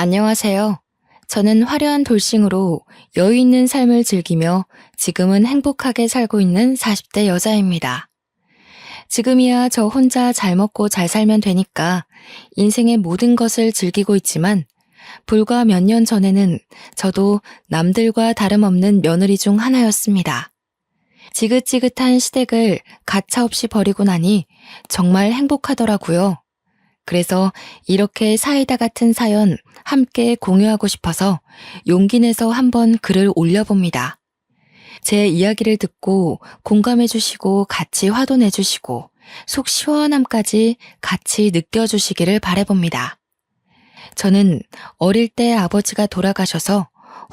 안녕하세요. 저는 화려한 돌싱으로 여유 있는 삶을 즐기며 지금은 행복하게 살고 있는 40대 여자입니다. 지금이야 저 혼자 잘 먹고 잘 살면 되니까 인생의 모든 것을 즐기고 있지만 불과 몇 년 전에는 저도 남들과 다름없는 며느리 중 하나였습니다. 지긋지긋한 시댁을 가차없이 버리고 나니 정말 행복하더라고요. 그래서 이렇게 사이다 같은 사연 함께 공유하고 싶어서 용기 내서 한번 글을 올려봅니다. 제 이야기를 듣고 공감해주시고 같이 화도내주시고 속 시원함까지 같이 느껴주시기를 바라봅니다. 저는 어릴 때 아버지가 돌아가셔서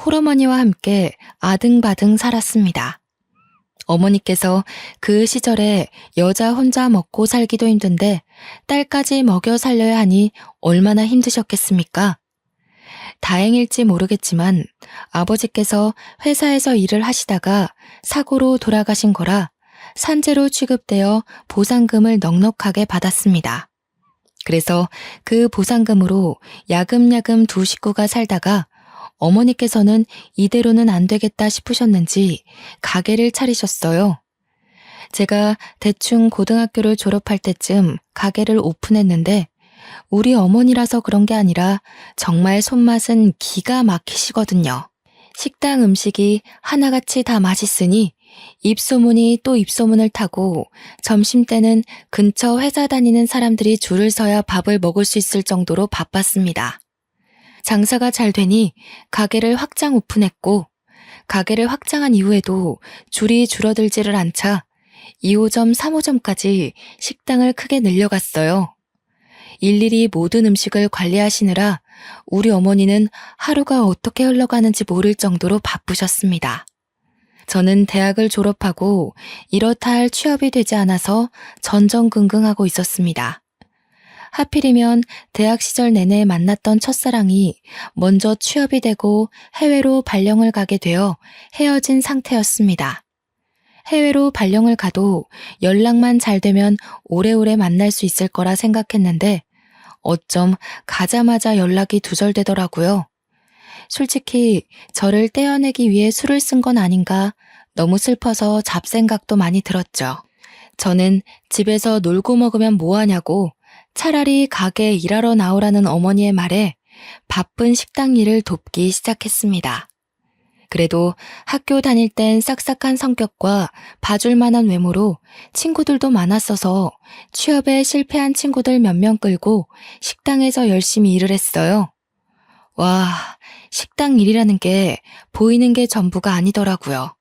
홀어머니와 함께 아등바등 살았습니다. 어머니께서 그 시절에 여자 혼자 먹고 살기도 힘든데 딸까지 먹여 살려야 하니 얼마나 힘드셨겠습니까? 다행일지 모르겠지만 아버지께서 회사에서 일을 하시다가 사고로 돌아가신 거라 산재로 취급되어 보상금을 넉넉하게 받았습니다. 그래서 그 보상금으로 야금야금 두 식구가 살다가 어머니께서는 이대로는 안 되겠다 싶으셨는지 가게를 차리셨어요. 제가 대충 고등학교를 졸업할 때쯤 가게를 오픈했는데 우리 어머니라서 그런 게 아니라 정말 손맛은 기가 막히시거든요. 식당 음식이 하나같이 다 맛있으니 입소문이 또 입소문을 타고 점심때는 근처 회사 다니는 사람들이 줄을 서야 밥을 먹을 수 있을 정도로 바빴습니다. 장사가 잘 되니 가게를 확장 오픈했고 가게를 확장한 이후에도 줄이 줄어들지를 않자 2호점, 3호점까지 식당을 크게 늘려갔어요. 일일이 모든 음식을 관리하시느라 우리 어머니는 하루가 어떻게 흘러가는지 모를 정도로 바쁘셨습니다. 저는 대학을 졸업하고 이렇다 할 취업이 되지 않아서 전전긍긍하고 있었습니다. 하필이면 대학 시절 내내 만났던 첫사랑이 먼저 취업이 되고 해외로 발령을 가게 되어 헤어진 상태였습니다. 해외로 발령을 가도 연락만 잘 되면 오래오래 만날 수 있을 거라 생각했는데 어쩜 가자마자 연락이 두절되더라고요. 솔직히 저를 떼어내기 위해 술을 쓴 건 아닌가 너무 슬퍼서 잡생각도 많이 들었죠. 저는 집에서 놀고 먹으면 뭐하냐고 차라리 가게에 일하러 나오라는 어머니의 말에 바쁜 식당 일을 돕기 시작했습니다. 그래도 학교 다닐 땐 싹싹한 성격과 봐줄 만한 외모로 친구들도 많았어서 취업에 실패한 친구들 몇 명 끌고 식당에서 열심히 일을 했어요. 와, 식당 일이라는 게 보이는 게 전부가 아니더라고요.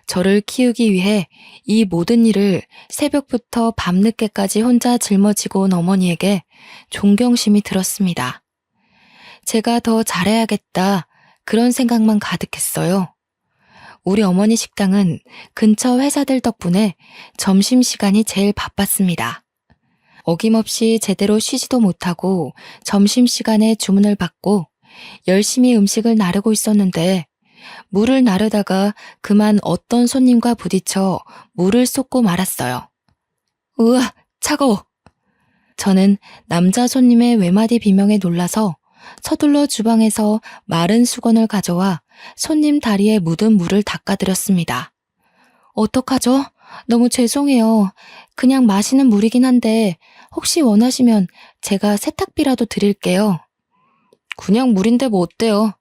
저를 키우기 위해 이 모든 일을 새벽부터 밤늦게까지 혼자 짊어지고 온 어머니에게 존경심이 들었습니다. 제가 더 잘해야겠다 그런 생각만 가득했어요. 우리 어머니 식당은 근처 회사들 덕분에 점심시간이 제일 바빴습니다. 어김없이 제대로 쉬지도 못하고 점심시간에 주문을 받고 열심히 음식을 나르고 있었는데 물을 나르다가 그만 어떤 손님과 부딪혀 물을 쏟고 말았어요. 으아, 차가워. 저는 남자 손님의 외마디 비명에 놀라서 서둘러 주방에서 마른 수건을 가져와 손님 다리에 묻은 물을 닦아드렸습니다. 어떡하죠? 너무 죄송해요. 그냥 마시는 물이긴 한데 혹시 원하시면 제가 세탁비라도 드릴게요. 그냥 물인데 뭐 어때요?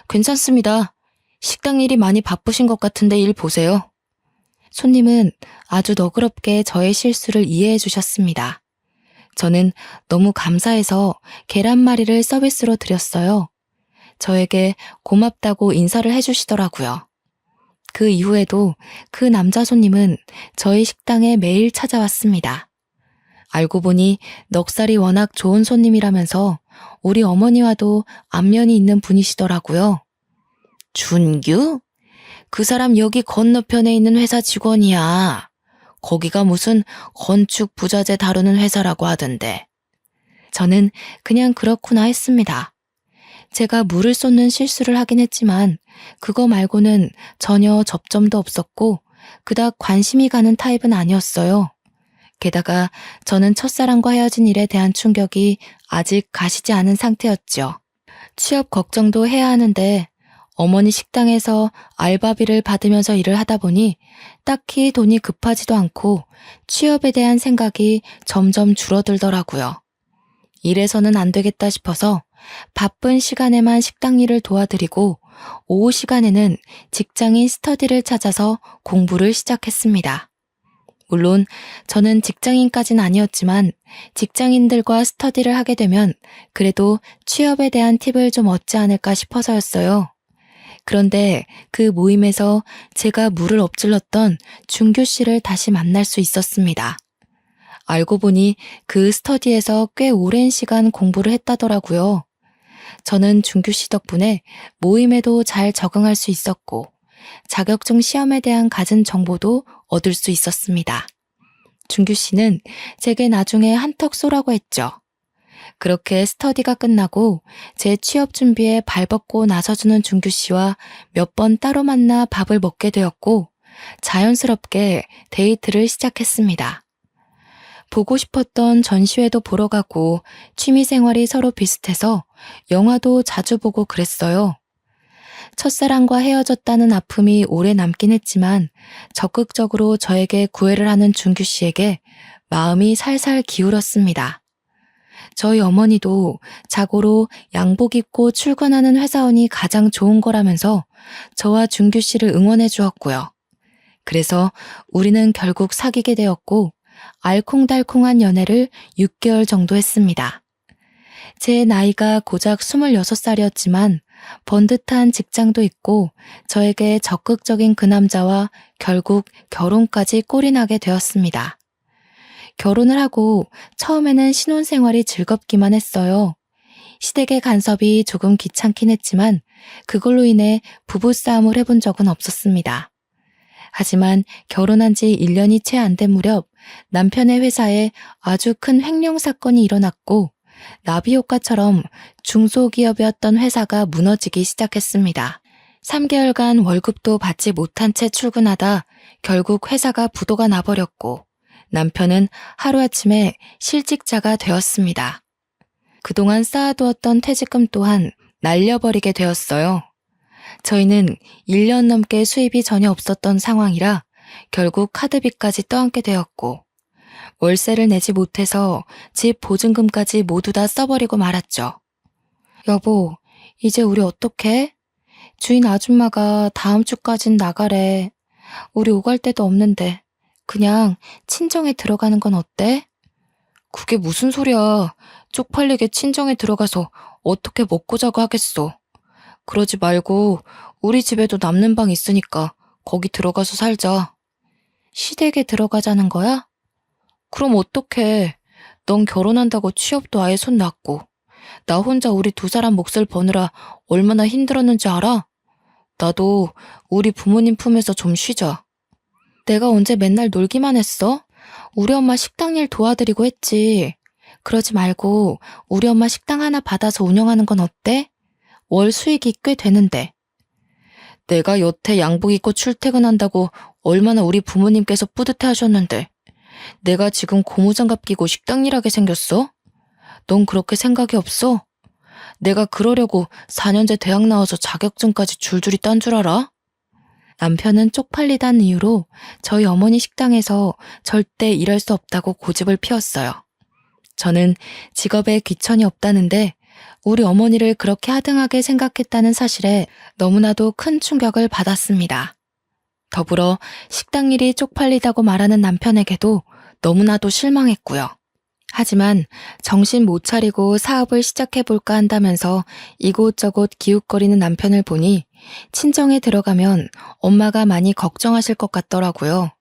괜찮습니다. 식당 일이 많이 바쁘신 것 같은데 일 보세요. 손님은 아주 너그럽게 저의 실수를 이해해 주셨습니다. 저는 너무 감사해서 계란말이를 서비스로 드렸어요. 저에게 고맙다고 인사를 해주시더라고요. 그 이후에도 그 남자 손님은 저희 식당에 매일 찾아왔습니다. 알고 보니 넉살이 워낙 좋은 손님이라면서 우리 어머니와도 안면이 있는 분이시더라고요. 준규? 그 사람 여기 건너편에 있는 회사 직원이야. 거기가 무슨 건축 부자재 다루는 회사라고 하던데. 저는 그냥 그렇구나 했습니다. 제가 물을 쏟는 실수를 하긴 했지만 그거 말고는 전혀 접점도 없었고 그닥 관심이 가는 타입은 아니었어요. 게다가 저는 첫사랑과 헤어진 일에 대한 충격이 아직 가시지 않은 상태였죠. 취업 걱정도 해야 하는데 어머니 식당에서 알바비를 받으면서 일을 하다 보니 딱히 돈이 급하지도 않고 취업에 대한 생각이 점점 줄어들더라고요. 이래서는 안 되겠다 싶어서 바쁜 시간에만 식당 일을 도와드리고 오후 시간에는 직장인 스터디를 찾아서 공부를 시작했습니다. 물론 저는 직장인까진 아니었지만 직장인들과 스터디를 하게 되면 그래도 취업에 대한 팁을 좀 얻지 않을까 싶어서였어요. 그런데 그 모임에서 제가 물을 엎질렀던 준규 씨를 다시 만날 수 있었습니다. 알고 보니 그 스터디에서 꽤 오랜 시간 공부를 했다더라고요. 저는 준규 씨 덕분에 모임에도 잘 적응할 수 있었고 자격증 시험에 대한 갖은 정보도 얻을 수 있었습니다. 준규 씨는 제게 나중에 한턱 쏘라고 했죠. 그렇게 스터디가 끝나고 제 취업 준비에 발벗고 나서주는 준규 씨와 몇 번 따로 만나 밥을 먹게 되었고 자연스럽게 데이트를 시작했습니다. 보고 싶었던 전시회도 보러 가고 취미생활이 서로 비슷해서 영화도 자주 보고 그랬어요. 첫사랑과 헤어졌다는 아픔이 오래 남긴 했지만 적극적으로 저에게 구애를 하는 준규 씨에게 마음이 살살 기울었습니다. 저희 어머니도 자고로 양복 입고 출근하는 회사원이 가장 좋은 거라면서 저와 준규 씨를 응원해 주었고요. 그래서 우리는 결국 사귀게 되었고 알콩달콩한 연애를 6개월 정도 했습니다. 제 나이가 고작 26살이었지만 번듯한 직장도 있고 저에게 적극적인 그 남자와 결국 결혼까지 꼴이 나게 되었습니다. 결혼을 하고 처음에는 신혼생활이 즐겁기만 했어요. 시댁의 간섭이 조금 귀찮긴 했지만 그걸로 인해 부부싸움을 해본 적은 없었습니다. 하지만 결혼한 지 1년이 채 안 된 무렵 남편의 회사에 아주 큰 횡령 사건이 일어났고 나비효과처럼 중소기업이었던 회사가 무너지기 시작했습니다. 3개월간 월급도 받지 못한 채 출근하다 결국 회사가 부도가 나버렸고 남편은 하루아침에 실직자가 되었습니다. 그동안 쌓아두었던 퇴직금 또한 날려버리게 되었어요. 저희는 1년 넘게 수입이 전혀 없었던 상황이라 결국 카드비까지 떠안게 되었고 월세를 내지 못해서 집 보증금까지 모두 다 써버리고 말았죠. 여보, 이제 우리 어떡해? 주인 아줌마가 다음 주까진 나가래. 우리 오갈 데도 없는데 그냥 친정에 들어가는 건 어때? 그게 무슨 소리야. 쪽팔리게 친정에 들어가서 어떻게 먹고 자고 하겠어. 그러지 말고 우리 집에도 남는 방 있으니까 거기 들어가서 살자. 시댁에 들어가자는 거야? 그럼 어떡해. 넌 결혼한다고 취업도 아예 손 놨고 나 혼자 우리 두 사람 몫을 버느라 얼마나 힘들었는지 알아? 나도 우리 부모님 품에서 좀 쉬자. 내가 언제 맨날 놀기만 했어? 우리 엄마 식당 일 도와드리고 했지. 그러지 말고 우리 엄마 식당 하나 받아서 운영하는 건 어때? 월 수익이 꽤 되는데. 내가 여태 양복 입고 출퇴근한다고 얼마나 우리 부모님께서 뿌듯해 하셨는데 내가 지금 고무장갑 끼고 식당 일하게 생겼어? 넌 그렇게 생각이 없어? 내가 그러려고 4년제 대학 나와서 자격증까지 줄줄이 딴 줄 알아? 남편은 쪽팔리다는 이유로 저희 어머니 식당에서 절대 일할 수 없다고 고집을 피웠어요. 저는 직업에 귀천이 없다는데 우리 어머니를 그렇게 하등하게 생각했다는 사실에 너무나도 큰 충격을 받았습니다. 더불어 식당 일이 쪽팔리다고 말하는 남편에게도 너무나도 실망했고요. 하지만 정신 못 차리고 사업을 시작해볼까 한다면서 이곳저곳 기웃거리는 남편을 보니 친정에 들어가면 엄마가 많이 걱정하실 것 같더라고요.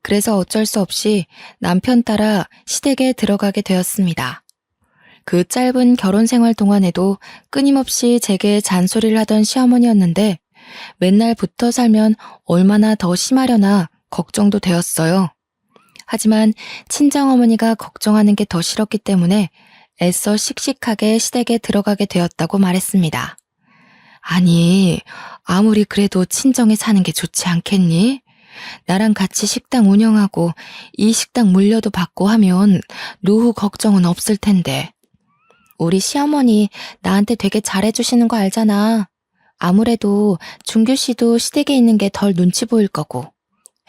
그래서 어쩔 수 없이 남편 따라 시댁에 들어가게 되었습니다. 그 짧은 결혼 생활 동안에도 끊임없이 제게 잔소리를 하던 시어머니였는데 맨날 붙어 살면 얼마나 더 심하려나 걱정도 되었어요. 하지만 친정어머니가 걱정하는 게 더 싫었기 때문에 애써 씩씩하게 시댁에 들어가게 되었다고 말했습니다. 아니, 아무리 그래도 친정에 사는 게 좋지 않겠니? 나랑 같이 식당 운영하고 이 식당 물려도 받고 하면 노후 걱정은 없을 텐데. 우리 시어머니 나한테 되게 잘해주시는 거 알잖아. 아무래도 준규 씨도 시댁에 있는 게 덜 눈치 보일 거고.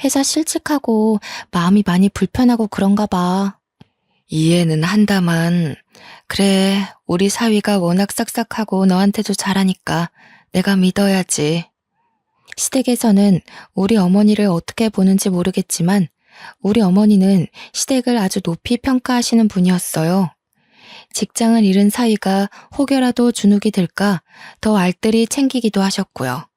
회사 실직하고 마음이 많이 불편하고 그런가 봐. 이해는 한다만, 그래, 우리 사위가 워낙 싹싹하고 너한테도 잘하니까 내가 믿어야지. 시댁에서는 우리 어머니를 어떻게 보는지 모르겠지만 우리 어머니는 시댁을 아주 높이 평가하시는 분이었어요. 직장을 잃은 사위가 혹여라도 주눅이 들까 더 알뜰히 챙기기도 하셨고요.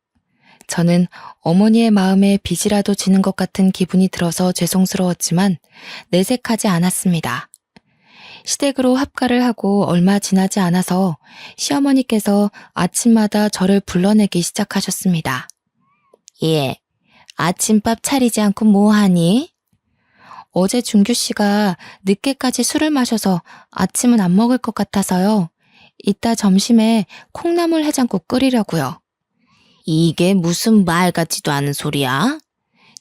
저는 어머니의 마음에 빚이라도 지는 것 같은 기분이 들어서 죄송스러웠지만 내색하지 않았습니다. 시댁으로 합가를 하고 얼마 지나지 않아서 시어머니께서 아침마다 저를 불러내기 시작하셨습니다. 예, 아침밥 차리지 않고 뭐하니? 어제 준규 씨가 늦게까지 술을 마셔서 아침은 안 먹을 것 같아서요. 이따 점심에 콩나물 해장국 끓이려고요. 이게 무슨 말 같지도 않은 소리야?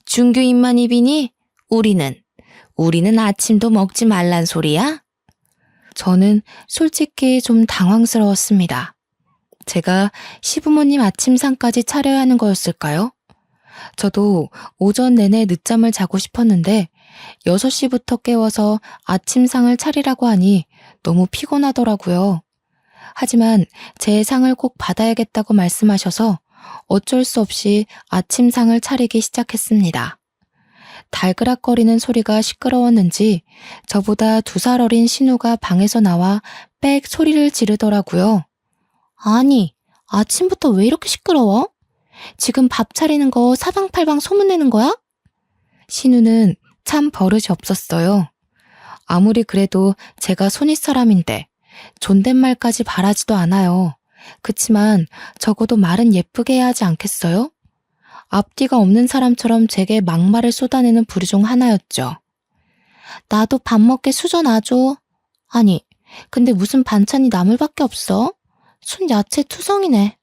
준규 입만 입이니? 우리는 아침도 먹지 말란 소리야? 저는 솔직히 좀 당황스러웠습니다. 제가 시부모님 아침상까지 차려야 하는 거였을까요? 저도 오전 내내 늦잠을 자고 싶었는데 6시부터 깨워서 아침상을 차리라고 하니 너무 피곤하더라고요. 하지만 제 상을 꼭 받아야겠다고 말씀하셔서 어쩔 수 없이 아침상을 차리기 시작했습니다. 달그락거리는 소리가 시끄러웠는지 저보다 2살 어린 신우가 방에서 나와 빽 소리를 지르더라고요. 아니, 아침부터 왜 이렇게 시끄러워? 지금 밥 차리는 거 사방팔방 소문내는 거야? 신우는 참 버릇이 없었어요. 아무리 그래도 제가 손윗사람인데 존댓말까지 바라지도 않아요. 그치만 적어도 말은 예쁘게 해야 하지 않겠어요? 앞뒤가 없는 사람처럼 제게 막말을 쏟아내는 부류 중 하나였죠. 나도 밥 먹게 수저 놔줘. 아니, 근데 무슨 반찬이 나물밖에 없어? 순 야채 투성이네.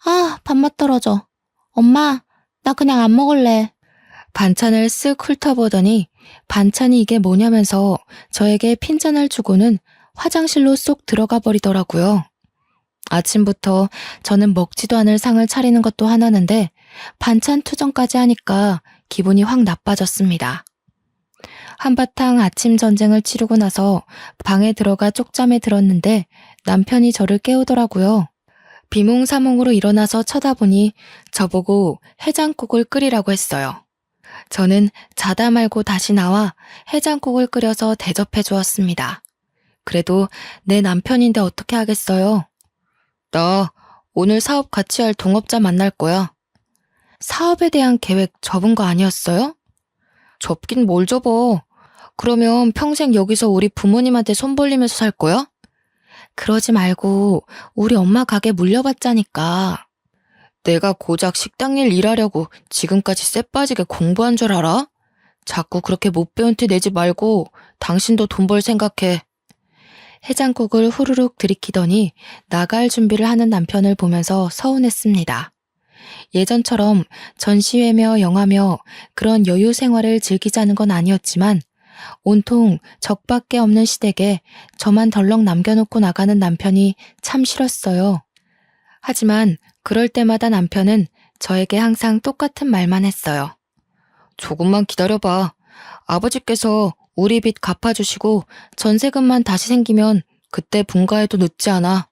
아, 밥맛 떨어져. 엄마, 나 그냥 안 먹을래. 반찬을 쓱 훑어보더니 반찬이 이게 뭐냐면서 저에게 핀잔을 주고는 화장실로 쏙 들어가 버리더라고요. 아침부터 저는 먹지도 않을 상을 차리는 것도 하나는데 반찬 투정까지 하니까 기분이 확 나빠졌습니다. 한바탕 아침 전쟁을 치르고 나서 방에 들어가 쪽잠에 들었는데 남편이 저를 깨우더라고요. 비몽사몽으로 일어나서 쳐다보니 저보고 해장국을 끓이라고 했어요. 저는 자다 말고 다시 나와 해장국을 끓여서 대접해 주었습니다. 그래도 내 남편인데 어떻게 하겠어요? 나 오늘 사업 같이 할 동업자 만날 거야. 사업에 대한 계획 접은 거 아니었어요? 접긴 뭘 접어. 그러면 평생 여기서 우리 부모님한테 손 벌리면서 살 거야? 그러지 말고 우리 엄마 가게 물려받자니까. 내가 고작 식당 일 일하려고 지금까지 쎄빠지게 공부한 줄 알아? 자꾸 그렇게 못 배운 티 내지 말고 당신도 돈 벌 생각해. 해장국을 후루룩 들이키더니 나갈 준비를 하는 남편을 보면서 서운했습니다. 예전처럼 전시회며 영화며 그런 여유 생활을 즐기자는 건 아니었지만 온통 적밖에 없는 시댁에 저만 덜렁 남겨놓고 나가는 남편이 참 싫었어요. 하지만 그럴 때마다 남편은 저에게 항상 똑같은 말만 했어요. 조금만 기다려봐. 아버지께서 우리 빚 갚아주시고 전세금만 다시 생기면 그때 분가해도 늦지 않아.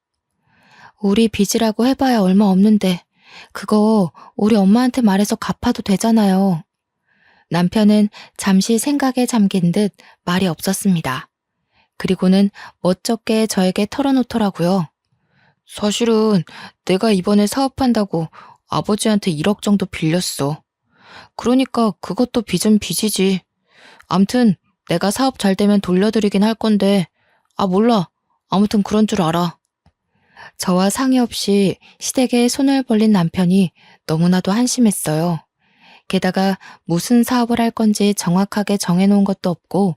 우리 빚이라고 해봐야 얼마 없는데 그거 우리 엄마한테 말해서 갚아도 되잖아요. 남편은 잠시 생각에 잠긴 듯 말이 없었습니다. 그리고는 멋쩍게 저에게 털어놓더라고요. 사실은 내가 이번에 사업한다고 아버지한테 1억 정도 빌렸어. 그러니까 그것도 빚은 빚이지. 암튼 내가 사업 잘 되면 돌려드리긴 할 건데 몰라. 아무튼 그런 줄 알아. 저와 상의 없이 시댁에 손을 벌린 남편이 너무나도 한심했어요. 게다가 무슨 사업을 할 건지 정확하게 정해놓은 것도 없고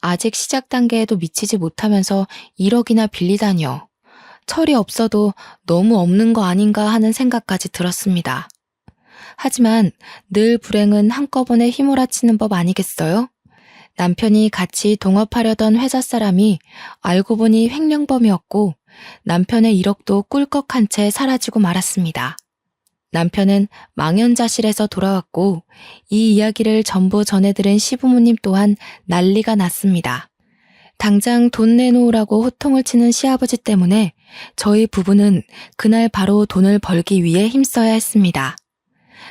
아직 시작 단계에도 미치지 못하면서 1억이나 빌리다니요. 철이 없어도 너무 없는 거 아닌가 하는 생각까지 들었습니다. 하지만 늘 불행은 한꺼번에 휘몰아치는 법 아니겠어요? 남편이 같이 동업하려던 회사 사람이 알고 보니 횡령범이었고 남편의 1억도 꿀꺽한 채 사라지고 말았습니다. 남편은 망연자실해서 돌아왔고 이 이야기를 전부 전해들은 시부모님 또한 난리가 났습니다. 당장 돈 내놓으라고 호통을 치는 시아버지 때문에 저희 부부는 그날 바로 돈을 벌기 위해 힘써야 했습니다.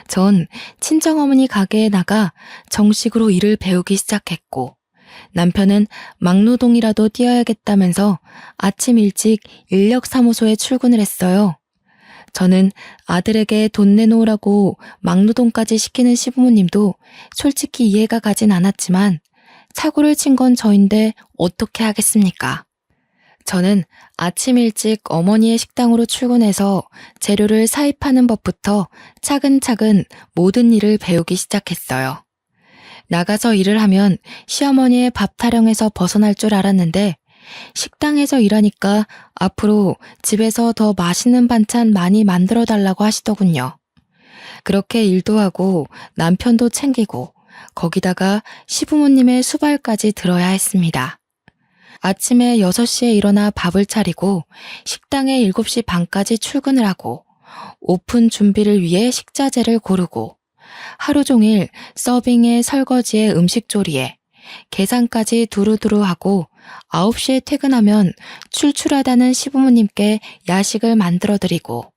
전 친정어머니 가게에 나가 정식으로 일을 배우기 시작했고 남편은 막노동이라도 뛰어야겠다면서 아침 일찍 인력사무소에 출근을 했어요. 저는 아들에게 돈 내놓으라고 막노동까지 시키는 시부모님도 솔직히 이해가 가진 않았지만 사고를 친 건 저인데 어떻게 하겠습니까? 저는 아침 일찍 어머니의 식당으로 출근해서 재료를 사입하는 법부터 차근차근 모든 일을 배우기 시작했어요. 나가서 일을 하면 시어머니의 밥 타령에서 벗어날 줄 알았는데 식당에서 일하니까 앞으로 집에서 더 맛있는 반찬 많이 만들어 달라고 하시더군요. 그렇게 일도 하고 남편도 챙기고 거기다가 시부모님의 수발까지 들어야 했습니다. 아침에 6시에 일어나 밥을 차리고 식당에 7시 반까지 출근을 하고 오픈 준비를 위해 식자재를 고르고 하루 종일 서빙에 설거지에 음식 조리에 계산까지 두루두루 하고 9시에 퇴근하면 출출하다는 시부모님께 야식을 만들어드리고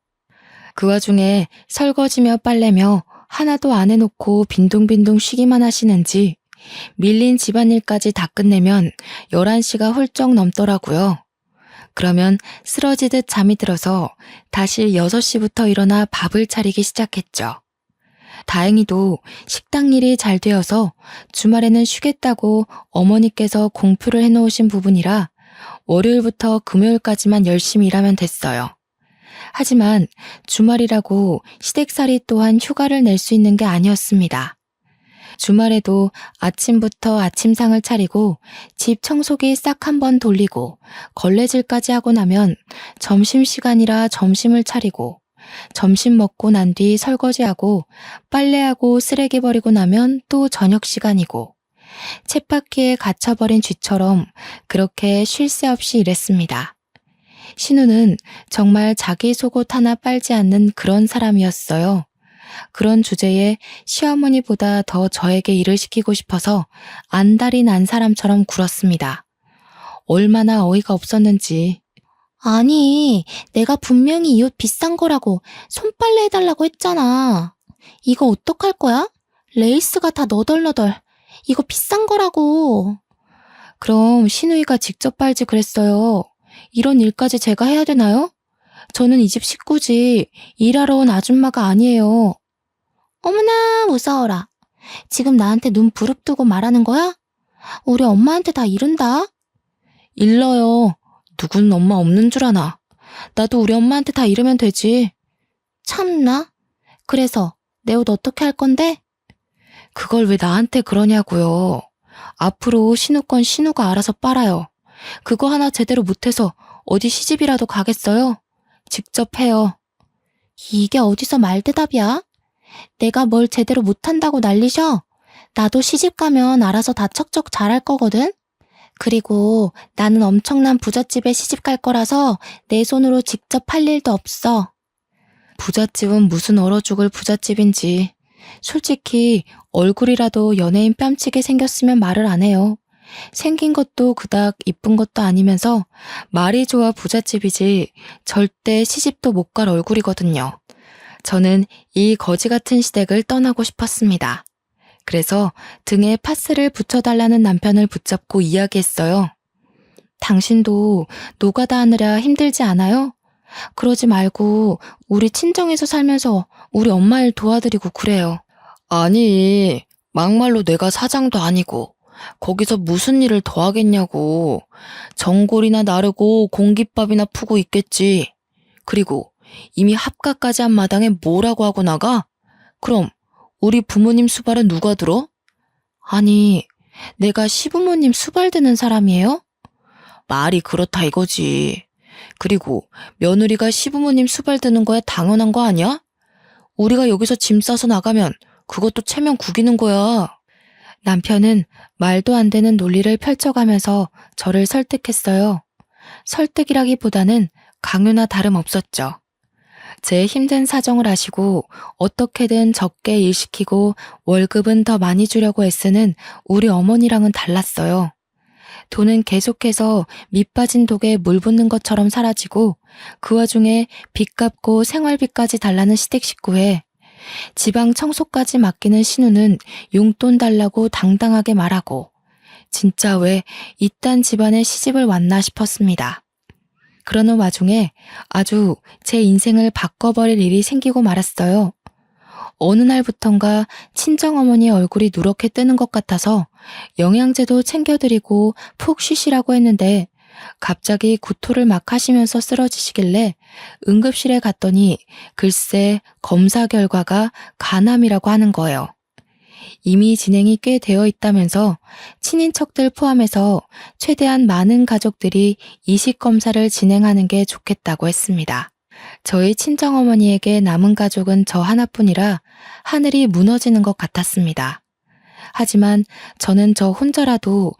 그 와중에 설거지며 빨래며 하나도 안 해놓고 빈둥빈둥 쉬기만 하시는지 밀린 집안일까지 다 끝내면 11시가 훌쩍 넘더라고요. 그러면 쓰러지듯 잠이 들어서 다시 6시부터 일어나 밥을 차리기 시작했죠. 다행히도 식당 일이 잘 되어서 주말에는 쉬겠다고 어머니께서 공표를 해놓으신 부분이라 월요일부터 금요일까지만 열심히 일하면 됐어요. 하지만 주말이라고 시댁살이 또한 휴가를 낼 수 있는 게 아니었습니다. 주말에도 아침부터 아침상을 차리고 집 청소기 싹 한번 돌리고 걸레질까지 하고 나면 점심시간이라 점심을 차리고 점심 먹고 난 뒤 설거지하고 빨래하고 쓰레기 버리고 나면 또 저녁 시간이고 쳇바퀴에 갇혀버린 쥐처럼 그렇게 쉴 새 없이 일했습니다. 신우는 정말 자기 속옷 하나 빨지 않는 그런 사람이었어요. 그런 주제에 시어머니보다 더 저에게 일을 시키고 싶어서 안달이 난 사람처럼 굴었습니다. 얼마나 어이가 없었는지. 아니, 내가 분명히 이 옷 비싼 거라고 손빨래 해달라고 했잖아. 이거 어떡할 거야? 레이스가 다 너덜너덜. 이거 비싼 거라고. 그럼 신우이가 직접 빨지 그랬어요. 이런 일까지 제가 해야 되나요? 저는 이 집 식구지 일하러 온 아줌마가 아니에요. 어머나, 무서워라. 지금 나한테 눈 부릅뜨고 말하는 거야? 우리 엄마한테 다 이른다. 일러요. 누군 엄마 없는 줄 아나. 나도 우리 엄마한테 다 이러면 되지. 참나. 그래서 내 옷 어떻게 할 건데? 그걸 왜 나한테 그러냐고요. 앞으로 신우 건 신우가 알아서 빨아요. 그거 하나 제대로 못해서 어디 시집이라도 가겠어요? 직접 해요. 이게 어디서 말대답이야? 내가 뭘 제대로 못한다고 난리셔? 나도 시집 가면 알아서 다 척척 잘할 거거든? 그리고 나는 엄청난 부잣집에 시집 갈 거라서 내 손으로 직접 할 일도 없어. 부잣집은 무슨 얼어 죽을 부잣집인지. 솔직히 얼굴이라도 연예인 뺨치게 생겼으면 말을 안 해요. 생긴 것도 그닥 이쁜 것도 아니면서 말이 좋아 부잣집이지 절대 시집도 못 갈 얼굴이거든요. 저는 이 거지 같은 시댁을 떠나고 싶었습니다. 그래서 등에 파스를 붙여달라는 남편을 붙잡고 이야기했어요. 당신도 노가다 하느라 힘들지 않아요? 그러지 말고 우리 친정에서 살면서 우리 엄마 일 도와드리고 그래요. 아니, 막말로 내가 사장도 아니고 거기서 무슨 일을 더 하겠냐고. 전골이나 나르고 공깃밥이나 푸고 있겠지. 그리고 이미 합가까지 한 마당에 뭐라고 하고 나가? 그럼 우리 부모님 수발은 누가 들어? 아니, 내가 시부모님 수발 드는 사람이에요? 말이 그렇다 이거지. 그리고 며느리가 시부모님 수발 드는 거야 당연한 거 아니야? 우리가 여기서 짐 싸서 나가면 그것도 체면 구기는 거야. 남편은 말도 안 되는 논리를 펼쳐가면서 저를 설득했어요. 설득이라기보다는 강요나 다름없었죠. 제 힘든 사정을 아시고 어떻게든 적게 일시키고 월급은 더 많이 주려고 애쓰는 우리 어머니랑은 달랐어요. 돈은 계속해서 밑빠진 독에 물 붓는 것처럼 사라지고 그 와중에 빚 갚고 생활비까지 달라는 시댁 식구에 지방 청소까지 맡기는 신우는 용돈 달라고 당당하게 말하고 진짜 왜 이딴 집안에 시집을 왔나 싶었습니다. 그러는 와중에 아주 제 인생을 바꿔버릴 일이 생기고 말았어요. 어느 날부턴가 친정어머니 얼굴이 누렇게 뜨는 것 같아서 영양제도 챙겨드리고 푹 쉬시라고 했는데 갑자기 구토를 막 하시면서 쓰러지시길래 응급실에 갔더니 글쎄 검사 결과가 간암이라고 하는 거예요. 이미 진행이 꽤 되어 있다면서 친인척들 포함해서 최대한 많은 가족들이 이식 검사를 진행하는 게 좋겠다고 했습니다. 저희 친정어머니에게 남은 가족은 저 하나뿐이라 하늘이 무너지는 것 같았습니다. 하지만 저는 저 혼자라도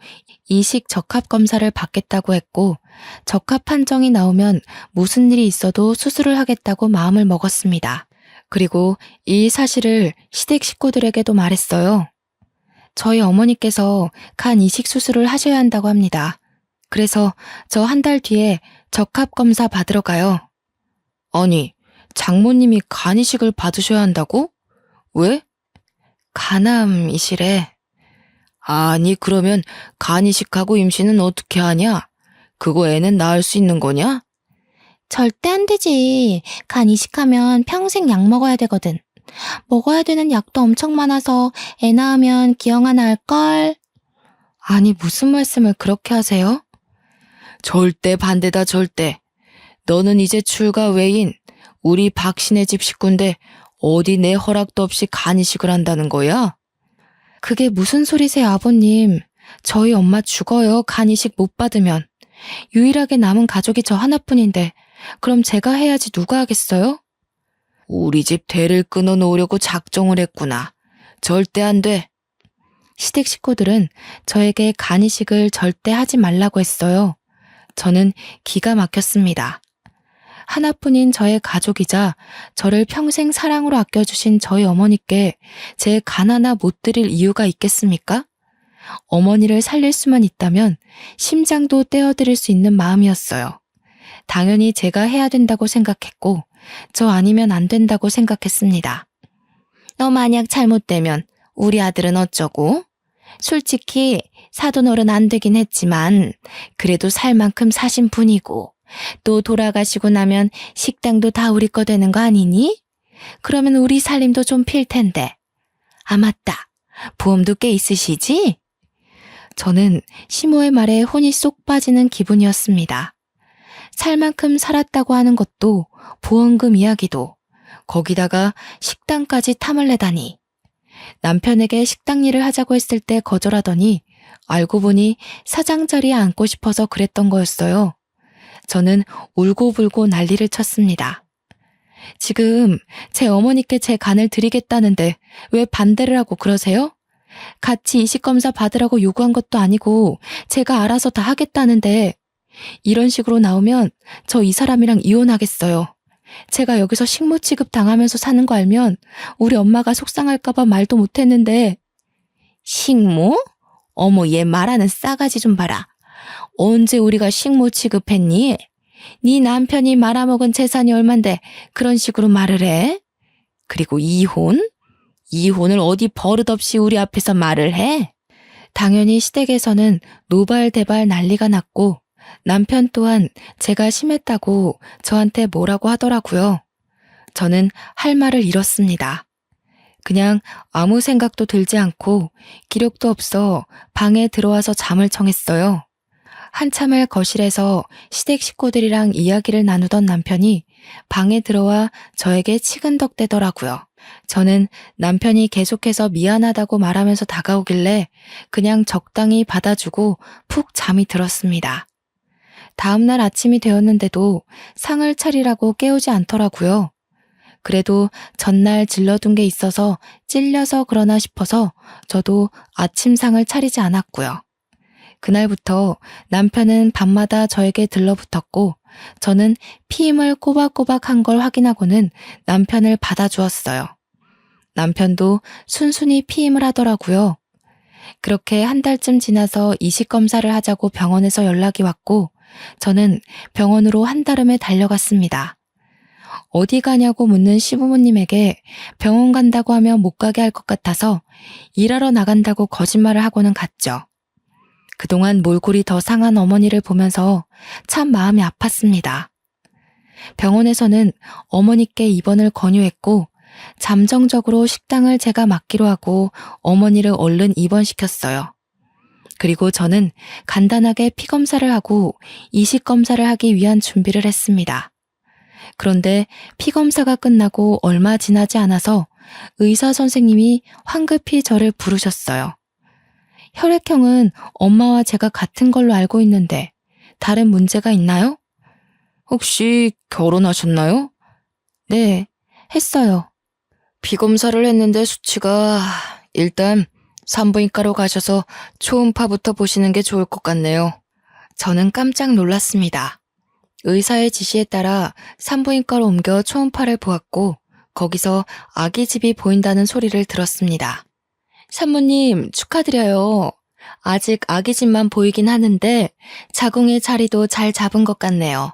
이식 적합 검사를 받겠다고 했고 적합 판정이 나오면 무슨 일이 있어도 수술을 하겠다고 마음을 먹었습니다. 그리고 이 사실을 시댁 식구들에게도 말했어요. 저희 어머니께서 간 이식 수술을 하셔야 한다고 합니다. 그래서 저 한 달 뒤에 적합 검사 받으러 가요. 아니, 장모님이 간 이식을 받으셔야 한다고? 왜? 간암이시래. 아니, 그러면 간 이식하고 임신은 어떻게 하냐? 그거 애는 낳을 수 있는 거냐? 절대 안 되지. 간 이식하면 평생 약 먹어야 되거든. 먹어야 되는 약도 엄청 많아서 애 낳으면 기형아 나을걸. 아니, 무슨 말씀을 그렇게 하세요? 절대 반대다, 절대. 너는 이제 출가 외인, 우리 박신의 집 식구인데 어디 내 허락도 없이 간 이식을 한다는 거야? 그게 무슨 소리세요, 아버님. 저희 엄마 죽어요, 간 이식 못 받으면. 유일하게 남은 가족이 저 하나뿐인데 그럼 제가 해야지 누가 하겠어요? 우리 집 대를 끊어놓으려고 작정을 했구나. 절대 안 돼. 시댁 식구들은 저에게 간 이식을 절대 하지 말라고 했어요. 저는 기가 막혔습니다. 하나뿐인 저의 가족이자 저를 평생 사랑으로 아껴주신 저희 어머니께 제 간 하나 못 드릴 이유가 있겠습니까? 어머니를 살릴 수만 있다면 심장도 떼어드릴 수 있는 마음이었어요. 당연히 제가 해야 된다고 생각했고 저 아니면 안 된다고 생각했습니다. 너 만약 잘못되면 우리 아들은 어쩌고? 솔직히 사돈어른 안 되긴 했지만 그래도 살 만큼 사신 분이고 또 돌아가시고 나면 식당도 다 우리 거 되는 거 아니니? 그러면 우리 살림도 좀 필 텐데. 아 맞다. 보험도 꽤 있으시지? 저는 시모의 말에 혼이 쏙 빠지는 기분이었습니다. 살 만큼 살았다고 하는 것도 보험금 이야기도 거기다가 식당까지 탐을 내다니. 남편에게 식당 일을 하자고 했을 때 거절하더니 알고 보니 사장 자리에 앉고 싶어서 그랬던 거였어요. 저는 울고불고 난리를 쳤습니다. 지금 제 어머니께 제 간을 드리겠다는데 왜 반대를 하고 그러세요? 같이 이식검사 받으라고 요구한 것도 아니고 제가 알아서 다 하겠다는데 이런 식으로 나오면 저 이 사람이랑 이혼하겠어요. 제가 여기서 식모 취급 당하면서 사는 거 알면 우리 엄마가 속상할까봐 말도 못했는데. 식모? 어머 얘 말하는 싸가지 좀 봐라. 언제 우리가 식모 취급했니? 네 남편이 말아먹은 재산이 얼만데 그런 식으로 말을 해? 그리고 이혼? 이혼을 어디 버릇없이 우리 앞에서 말을 해? 당연히 시댁에서는 노발대발 난리가 났고 남편 또한 제가 심했다고 저한테 뭐라고 하더라고요. 저는 할 말을 잃었습니다. 그냥 아무 생각도 들지 않고 기력도 없어 방에 들어와서 잠을 청했어요. 한참을 거실에서 시댁 식구들이랑 이야기를 나누던 남편이 방에 들어와 저에게 치근덕대더라고요. 저는 남편이 계속해서 미안하다고 말하면서 다가오길래 그냥 적당히 받아주고 푹 잠이 들었습니다. 다음날 아침이 되었는데도 상을 차리라고 깨우지 않더라고요. 그래도 전날 질러둔 게 있어서 찔려서 그러나 싶어서 저도 아침상을 차리지 않았고요. 그날부터 남편은 밤마다 저에게 들러붙었고 저는 피임을 꼬박꼬박 한 걸 확인하고는 남편을 받아주었어요. 남편도 순순히 피임을 하더라고요. 그렇게 한 달쯤 지나서 이식 검사를 하자고 병원에서 연락이 왔고 저는 병원으로 한달음에 달려갔습니다. 어디 가냐고 묻는 시부모님에게 병원 간다고 하면 못 가게 할 것 같아서 일하러 나간다고 거짓말을 하고는 갔죠. 그동안 몰골이 더 상한 어머니를 보면서 참 마음이 아팠습니다. 병원에서는 어머니께 입원을 권유했고 잠정적으로 식당을 제가 맡기로 하고 어머니를 얼른 입원시켰어요. 그리고 저는 간단하게 피검사를 하고 이식검사를 하기 위한 준비를 했습니다. 그런데 피검사가 끝나고 얼마 지나지 않아서 의사 선생님이 황급히 저를 부르셨어요. 혈액형은 엄마와 제가 같은 걸로 알고 있는데 다른 문제가 있나요? 혹시 결혼하셨나요? 네, 했어요. 피검사를 했는데 수치가 일단 산부인과로 가셔서 초음파부터 보시는 게 좋을 것 같네요. 저는 깜짝 놀랐습니다. 의사의 지시에 따라 산부인과로 옮겨 초음파를 보았고 거기서 아기집이 보인다는 소리를 들었습니다. 산모님 축하드려요. 아직 아기집만 보이긴 하는데 자궁의 자리도 잘 잡은 것 같네요.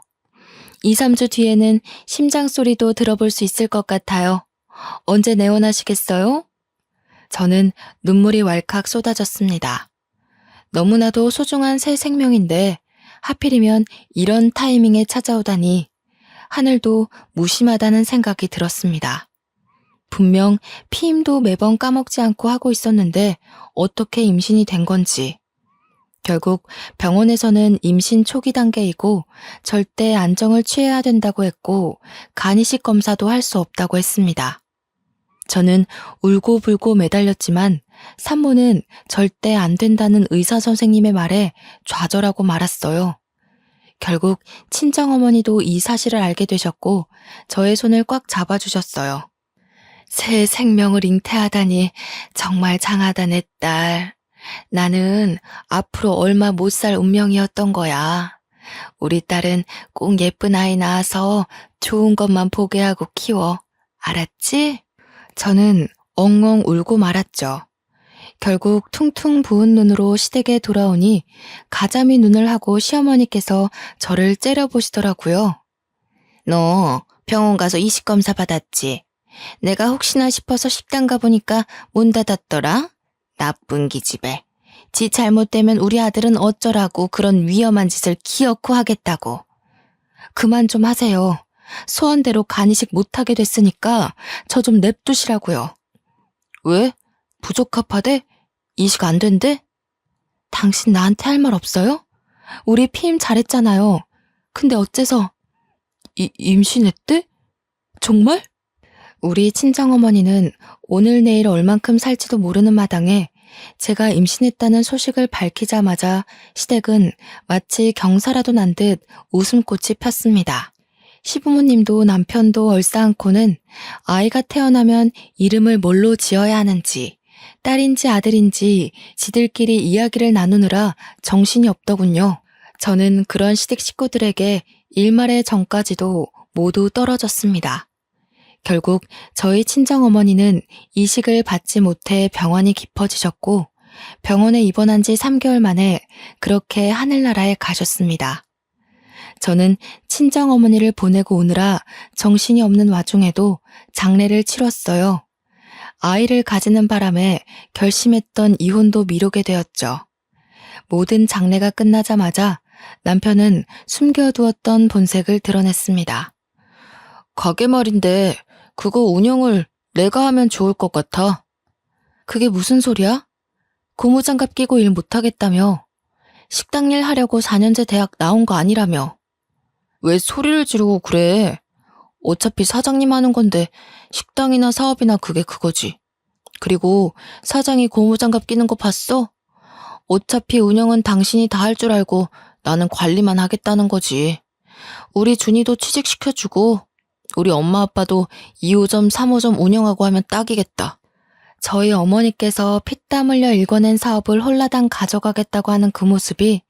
2, 3주 뒤에는 심장 소리도 들어볼 수 있을 것 같아요. 언제 내원하시겠어요? 저는 눈물이 왈칵 쏟아졌습니다. 너무나도 소중한 새 생명인데 하필이면 이런 타이밍에 찾아오다니 하늘도 무심하다는 생각이 들었습니다. 분명 피임도 매번 까먹지 않고 하고 있었는데 어떻게 임신이 된 건지. 결국 병원에서는 임신 초기 단계이고 절대 안정을 취해야 된다고 했고 간이식 검사도 할 수 없다고 했습니다. 저는 울고불고 매달렸지만 산모는 절대 안 된다는 의사 선생님의 말에 좌절하고 말았어요. 결국 친정어머니도 이 사실을 알게 되셨고 저의 손을 꽉 잡아주셨어요. 새 생명을 잉태하다니 정말 장하다 내 딸. 나는 앞으로 얼마 못 살 운명이었던 거야. 우리 딸은 꼭 예쁜 아이 낳아서 좋은 것만 보게 하고 키워. 알았지? 저는 엉엉 울고 말았죠. 결국 퉁퉁 부은 눈으로 시댁에 돌아오니 가자미 눈을 하고 시어머니께서 저를 째려보시더라고요. 너 병원 가서 이식검사 받았지? 내가 혹시나 싶어서 식당 가보니까 문 닫았더라? 나쁜 기집애. 지 잘못되면 우리 아들은 어쩌라고 그런 위험한 짓을 기어코 하겠다고. 그만 좀 하세요. 소원대로 간이식 못하게 됐으니까 저 좀 냅두시라고요. 왜? 부적합하대? 이식 안 된대? 당신 나한테 할 말 없어요? 우리 피임 잘했잖아요. 근데 어째서 임신했대? 정말? 우리 친정어머니는 오늘 내일 얼만큼 살지도 모르는 마당에 제가 임신했다는 소식을 밝히자마자 시댁은 마치 경사라도 난 듯 웃음꽃이 폈습니다. 시부모님도 남편도 얼싸안고는 아이가 태어나면 이름을 뭘로 지어야 하는지, 딸인지 아들인지 지들끼리 이야기를 나누느라 정신이 없더군요. 저는 그런 시댁 식구들에게 일말의 정까지도 모두 떨어졌습니다. 결국 저희 친정어머니는 이식을 받지 못해 병원이 깊어지셨고 병원에 입원한 지 3개월 만에 그렇게 하늘나라에 가셨습니다. 저는 친정어머니를 보내고 오느라 정신이 없는 와중에도 장례를 치렀어요. 아이를 가지는 바람에 결심했던 이혼도 미루게 되었죠. 모든 장례가 끝나자마자 남편은 숨겨두었던 본색을 드러냈습니다. 가게 말인데 그거 운영을 내가 하면 좋을 것 같아. 그게 무슨 소리야? 고무장갑 끼고 일 못하겠다며. 식당 일 하려고 4년제 대학 나온 거 아니라며. 왜 소리를 지르고 그래? 어차피 사장님 하는 건데 식당이나 사업이나 그게 그거지. 그리고 사장이 고무장갑 끼는 거 봤어? 어차피 운영은 당신이 다 할 줄 알고 나는 관리만 하겠다는 거지. 우리 준이도 취직시켜주고 우리 엄마 아빠도 2호점 3호점 운영하고 하면 딱이겠다. 저희 어머니께서 피땀 흘려 일궈낸 사업을 홀라당 가져가겠다고 하는 그 모습이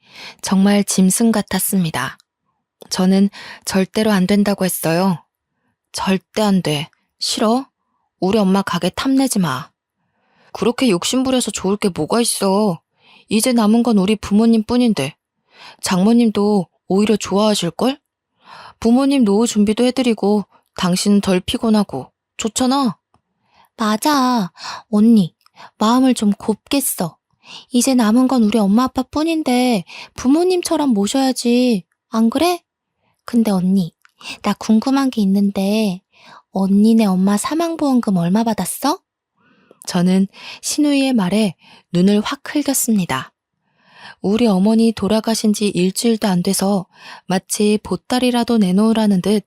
정말 짐승 같았습니다. 저는 절대로 안 된다고 했어요. 절대 안 돼. 싫어? 우리 엄마 가게 탐내지 마. 그렇게 욕심부려서 좋을 게 뭐가 있어. 이제 남은 건 우리 부모님 뿐인데. 장모님도 오히려 좋아하실걸? 부모님 노후 준비도 해드리고 당신은 덜 피곤하고 좋잖아. 맞아. 언니, 마음을 좀 곱게 써. 이제 남은 건 우리 엄마 아빠 뿐인데 부모님처럼 모셔야지. 안 그래? 근데 언니, 나 궁금한 게 있는데 언니네 엄마 사망보험금 얼마 받았어? 저는 신우이의 말에 눈을 확 흘겼습니다. 우리 어머니 돌아가신 지 일주일도 안 돼서 마치 보따리라도 내놓으라는 듯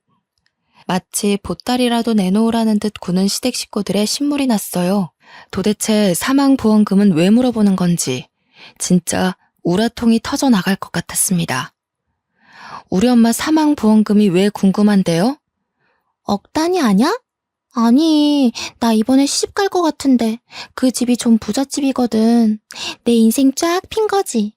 구는 시댁 식구들의 신물이 났어요. 도대체 사망보험금은 왜 물어보는 건지 진짜 우라통이 터져 나갈 것 같았습니다. 우리 엄마 사망보험금이 왜 궁금한데요? 억 단위 아냐? 아니, 나 이번에 시집 갈 것 같은데 그 집이 좀 부잣집이거든. 내 인생 쫙 핀 거지.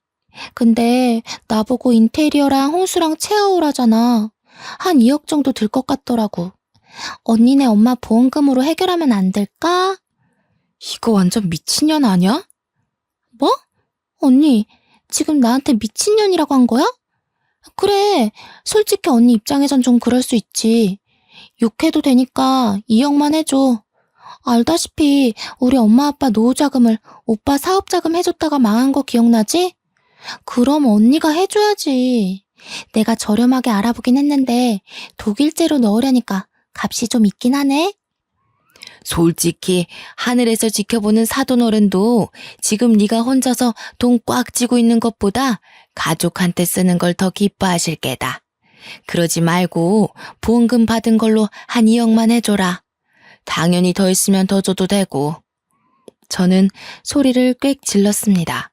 근데 나보고 인테리어랑 홍수랑 체어오라잖아. 한 2억 정도 들 것 같더라고. 언니네 엄마 보험금으로 해결하면 안 될까? 이거 완전 미친년 아냐? 뭐? 언니, 지금 나한테 미친년이라고 한 거야? 그래, 솔직히 언니 입장에선 좀 그럴 수 있지. 욕해도 되니까 2억만 해줘. 알다시피 우리 엄마 아빠 노후자금을 오빠 사업자금 해줬다가 망한 거 기억나지? 그럼 언니가 해줘야지. 내가 저렴하게 알아보긴 했는데 독일제로 넣으려니까 값이 좀 있긴 하네. 솔직히 하늘에서 지켜보는 사돈어른도 지금 네가 혼자서 돈 꽉 쥐고 있는 것보다 가족한테 쓰는 걸 더 기뻐하실 게다. 그러지 말고 보험금 받은 걸로 한 2억만 해줘라. 당연히 더 있으면 더 줘도 되고. 저는 소리를 꽥 질렀습니다.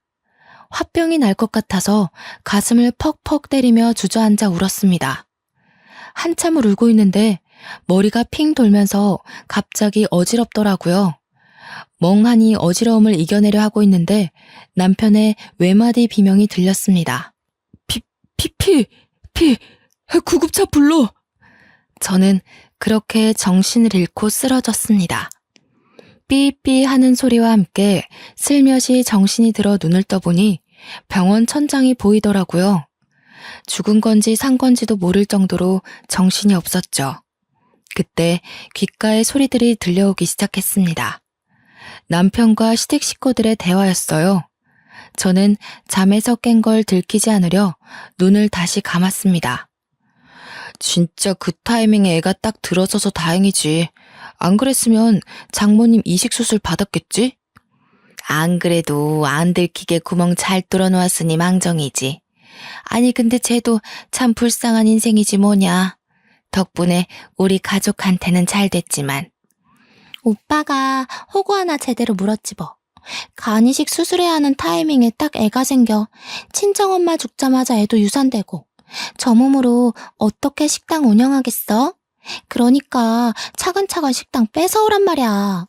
화병이 날 것 같아서 가슴을 퍽퍽 때리며 주저앉아 울었습니다. 한참을 울고 있는데 머리가 핑 돌면서 갑자기 어지럽더라고요. 멍하니 어지러움을 이겨내려 하고 있는데 남편의 외마디 비명이 들렸습니다. 구급차 불러! 저는 그렇게 정신을 잃고 쓰러졌습니다. 삐삐 하는 소리와 함께 슬며시 정신이 들어 눈을 떠보니 병원 천장이 보이더라고요. 죽은 건지 산 건지도 모를 정도로 정신이 없었죠. 그때 귓가에 소리들이 들려오기 시작했습니다. 남편과 시댁 식구들의 대화였어요. 저는 잠에서 깬 걸 들키지 않으려 눈을 다시 감았습니다. 진짜 그 타이밍에 애가 딱 들어서서 다행이지. 안 그랬으면 장모님 이식수술 받았겠지? 안 그래도 안 들키게 구멍 잘 뚫어놓았으니 망정이지. 아니 근데 쟤도 참 불쌍한 인생이지 뭐냐. 덕분에 우리 가족한테는 잘 됐지만. 오빠가 호구 하나 제대로 물었지 뭐. 간이식 수술해야 하는 타이밍에 딱 애가 생겨. 친정엄마 죽자마자 애도 유산되고. 저 몸으로 어떻게 식당 운영하겠어? 그러니까 차근차근 식당 뺏어오란 말이야.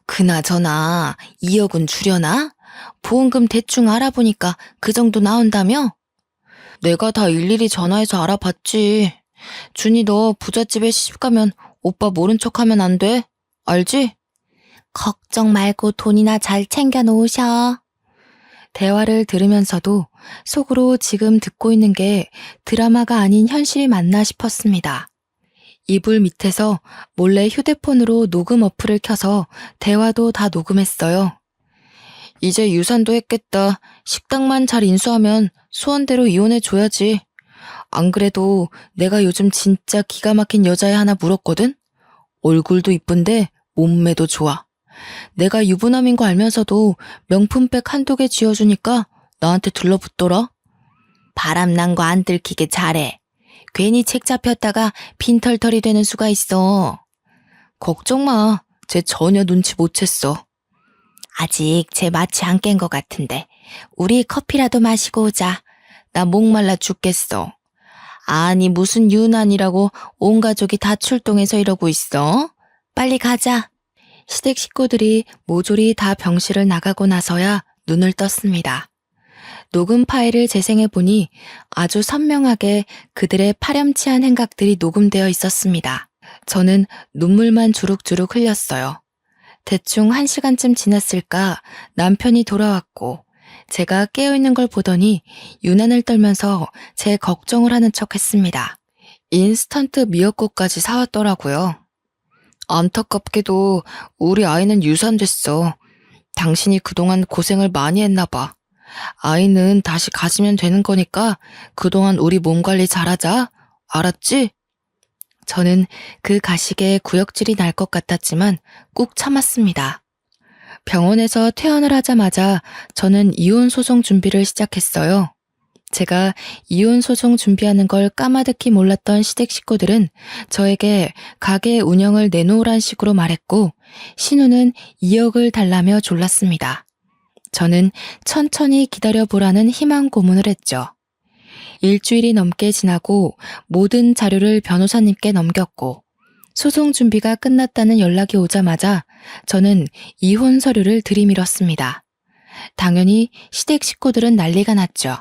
그나저나 2억은 주려나? 보험금 대충 알아보니까 그 정도 나온다며? 내가 다 일일이 전화해서 알아봤지. 준이 너 부잣집에 시집가면 오빠 모른 척하면 안 돼. 알지? 걱정 말고 돈이나 잘 챙겨 놓으셔. 대화를 들으면서도 속으로 지금 듣고 있는 게 드라마가 아닌 현실이 맞나 싶었습니다. 이불 밑에서 몰래 휴대폰으로 녹음 어플을 켜서 대화도 다 녹음했어요. 이제 유산도 했겠다. 식당만 잘 인수하면 소원대로 이혼해줘야지. 안 그래도 내가 요즘 진짜 기가 막힌 여자애 하나 물었거든? 얼굴도 이쁜데 몸매도 좋아. 내가 유부남인 거 알면서도 명품백 한두 개 쥐어주니까 나한테 들러붙더라. 바람난 거 안 들키게 잘해. 괜히 책 잡혔다가 빈털털이 되는 수가 있어. 걱정 마. 쟤 전혀 눈치 못 챘어. 아직 쟤 마취 안 깬 거 같은데 우리 커피라도 마시고 오자. 나 목말라 죽겠어. 아니 무슨 유난이라고 온 가족이 다 출동해서 이러고 있어. 빨리 가자. 시댁 식구들이 모조리 다 병실을 나가고 나서야 눈을 떴습니다. 녹음 파일을 재생해보니 아주 선명하게 그들의 파렴치한 행각들이 녹음되어 있었습니다. 저는 눈물만 주룩주룩 흘렸어요. 대충 1시간쯤 지났을까 남편이 돌아왔고 제가 깨어있는 걸 보더니 유난을 떨면서 제 걱정을 하는 척 했습니다. 인스턴트 미역국까지 사왔더라고요. 안타깝게도 우리 아이는 유산됐어. 당신이 그동안 고생을 많이 했나 봐. 아이는 다시 가지면 되는 거니까 그동안 우리 몸 관리 잘하자. 알았지? 저는 그 가식에 구역질이 날 것 같았지만 꾹 참았습니다. 병원에서 퇴원을 하자마자 저는 이혼 소송 준비를 시작했어요. 제가 이혼 소송 준비하는 걸 까마득히 몰랐던 시댁 식구들은 저에게 가게 운영을 내놓으란 식으로 말했고 신우는 2억을 달라며 졸랐습니다. 저는 천천히 기다려보라는 희망 고문을 했죠. 일주일이 넘게 지나고 모든 자료를 변호사님께 넘겼고 소송 준비가 끝났다는 연락이 오자마자 저는 이혼 서류를 들이밀었습니다. 당연히 시댁 식구들은 난리가 났죠.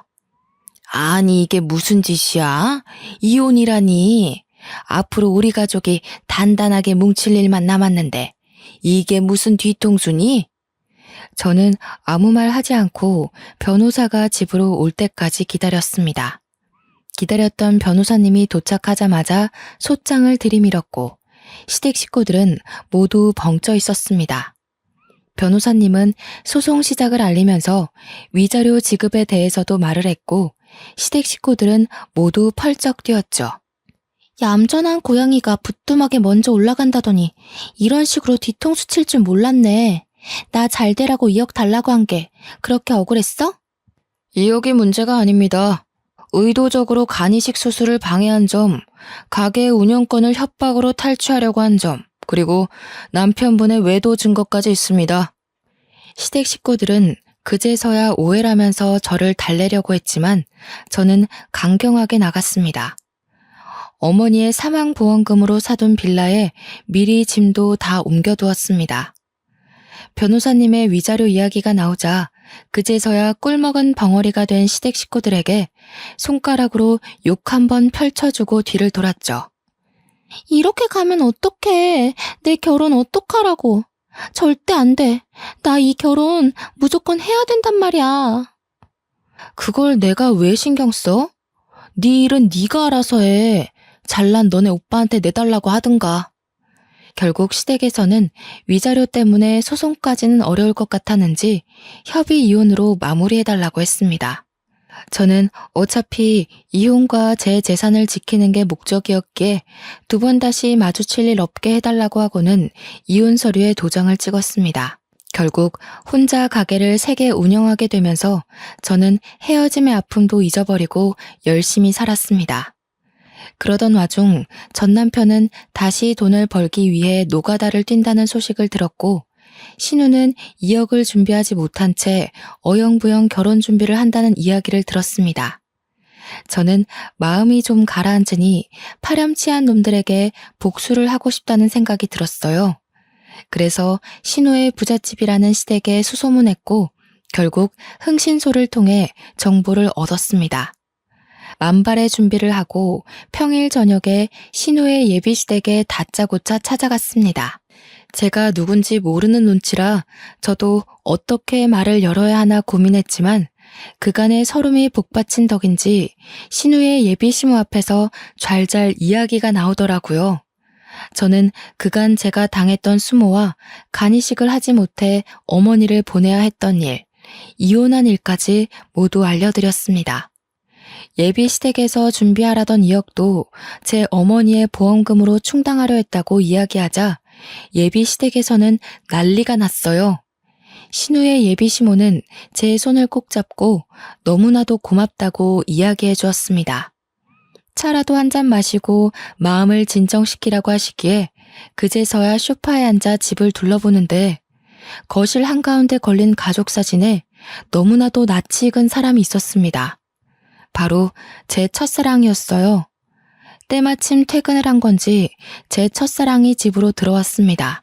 아니 이게 무슨 짓이야? 이혼이라니. 앞으로 우리 가족이 단단하게 뭉칠 일만 남았는데 이게 무슨 뒤통수니? 저는 아무 말 하지 않고 변호사가 집으로 올 때까지 기다렸습니다. 기다렸던 변호사님이 도착하자마자 소장을 들이밀었고 시댁 식구들은 모두 벙쪄 있었습니다. 변호사님은 소송 시작을 알리면서 위자료 지급에 대해서도 말을 했고 시댁 식구들은 모두 펄쩍 뛰었죠. 얌전한 고양이가 부뚜막에 먼저 올라간다더니 이런 식으로 뒤통수 칠 줄 몰랐네. 나 잘 되라고 2억 달라고 한 게 그렇게 억울했어? 2억이 문제가 아닙니다. 의도적으로 간이식 수술을 방해한 점, 가게 운영권을 협박으로 탈취하려고 한 점, 그리고 남편분의 외도 증거까지 있습니다. 시댁 식구들은 그제서야 오해라면서 저를 달래려고 했지만 저는 강경하게 나갔습니다. 어머니의 사망보험금으로 사둔 빌라에 미리 짐도 다 옮겨두었습니다. 변호사님의 위자료 이야기가 나오자 그제서야 꿀먹은 벙어리가 된 시댁 식구들에게 손가락으로 욕 한번 펼쳐주고 뒤를 돌았죠. 이렇게 가면 어떡해. 내 결혼 어떡하라고. 절대 안 돼. 나 이 결혼 무조건 해야 된단 말이야. 그걸 내가 왜 신경 써? 네 일은 네가 알아서 해. 잘난 너네 오빠한테 내달라고 하든가. 결국 시댁에서는 위자료 때문에 소송까지는 어려울 것 같았는지 협의 이혼으로 마무리해달라고 했습니다. 저는 어차피 이혼과 제 재산을 지키는 게 목적이었기에 2번 다시 마주칠 일 없게 해달라고 하고는 이혼 서류에 도장을 찍었습니다. 결국 혼자 가게를 3개 운영하게 되면서 저는 헤어짐의 아픔도 잊어버리고 열심히 살았습니다. 그러던 와중 전 남편은 다시 돈을 벌기 위해 노가다를 뛴다는 소식을 들었고 신우는 2억을 준비하지 못한 채 어영부영 결혼 준비를 한다는 이야기를 들었습니다. 저는 마음이 좀 가라앉으니 파렴치한 놈들에게 복수를 하고 싶다는 생각이 들었어요. 그래서 신우의 부잣집이라는 시댁에 수소문했고 결국 흥신소를 통해 정보를 얻었습니다. 만발의 준비를 하고 평일 저녁에 신우의 예비시댁에 다짜고짜 찾아갔습니다. 제가 누군지 모르는 눈치라 저도 어떻게 말을 열어야 하나 고민했지만 그간의 서름이 복받친 덕인지 신우의 예비시모 앞에서 잘잘 이야기가 나오더라고요. 저는 그간 제가 당했던 수모와 간이식을 하지 못해 어머니를 보내야 했던 일, 이혼한 일까지 모두 알려드렸습니다. 예비 시댁에서 준비하라던 2억도 제 어머니의 보험금으로 충당하려 했다고 이야기하자 예비 시댁에서는 난리가 났어요. 신우의 예비 시모는 제 손을 꼭 잡고 너무나도 고맙다고 이야기해 주었습니다. 차라도 한 잔 마시고 마음을 진정시키라고 하시기에 그제서야 소파에 앉아 집을 둘러보는데 거실 한가운데 걸린 가족 사진에 너무나도 낯이 익은 사람이 있었습니다. 바로 제 첫사랑이었어요. 때마침 퇴근을 한 건지 제 첫사랑이 집으로 들어왔습니다.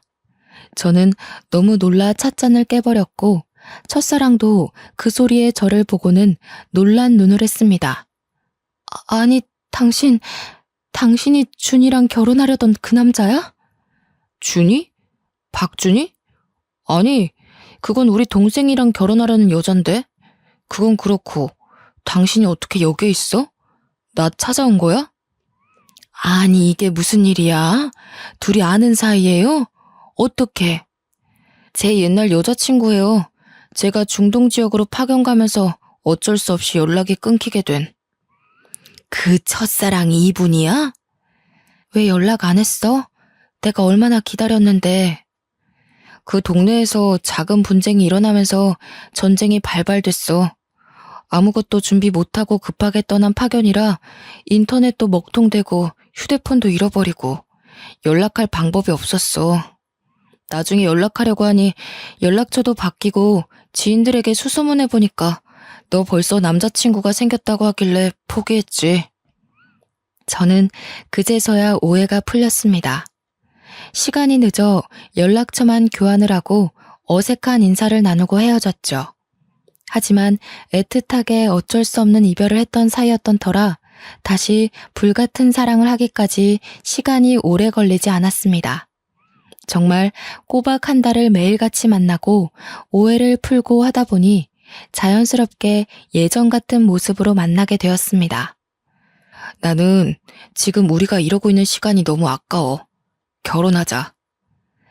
저는 너무 놀라 찻잔을 깨버렸고 첫사랑도 그 소리에 저를 보고는 놀란 눈을 했습니다. 아니, 당신이 준이랑 결혼하려던 그 남자야? 준이? 박준이? 아니, 그건 우리 동생이랑 결혼하려는 여잔데? 그건 그렇고, 당신이 어떻게 여기에 있어? 나 찾아온 거야? 아니, 이게 무슨 일이야? 둘이 아는 사이예요? 어떻게? 제 옛날 여자친구예요. 제가 중동 지역으로 파견 가면서 어쩔 수 없이 연락이 끊기게 된. 그 첫사랑이 이분이야? 왜 연락 안 했어? 내가 얼마나 기다렸는데. 그 동네에서 작은 분쟁이 일어나면서 전쟁이 발발됐어. 아무것도 준비 못하고 급하게 떠난 파견이라 인터넷도 먹통되고 휴대폰도 잃어버리고 연락할 방법이 없었어. 나중에 연락하려고 하니 연락처도 바뀌고 지인들에게 수소문해보니까 너 벌써 남자친구가 생겼다고 하길래 포기했지. 저는 그제서야 오해가 풀렸습니다. 시간이 늦어 연락처만 교환을 하고 어색한 인사를 나누고 헤어졌죠. 하지만 애틋하게 어쩔 수 없는 이별을 했던 사이였던 터라 다시 불같은 사랑을 하기까지 시간이 오래 걸리지 않았습니다. 정말 꼬박 한 달을 매일같이 만나고 오해를 풀고 하다 보니 자연스럽게 예전 같은 모습으로 만나게 되었습니다. 나는 지금 우리가 이러고 있는 시간이 너무 아까워. 결혼하자.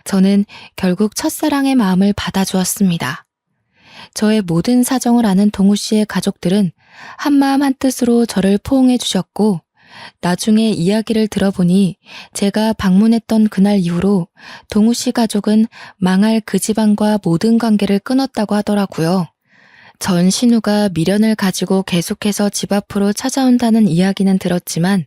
저는 결국 첫사랑의 마음을 받아주었습니다. 저의 모든 사정을 아는 동우 씨의 가족들은 한마음 한뜻으로 저를 포옹해 주셨고 나중에 이야기를 들어보니 제가 방문했던 그날 이후로 동우 씨 가족은 망할 그 집안과 모든 관계를 끊었다고 하더라고요. 전 신우가 미련을 가지고 계속해서 집 앞으로 찾아온다는 이야기는 들었지만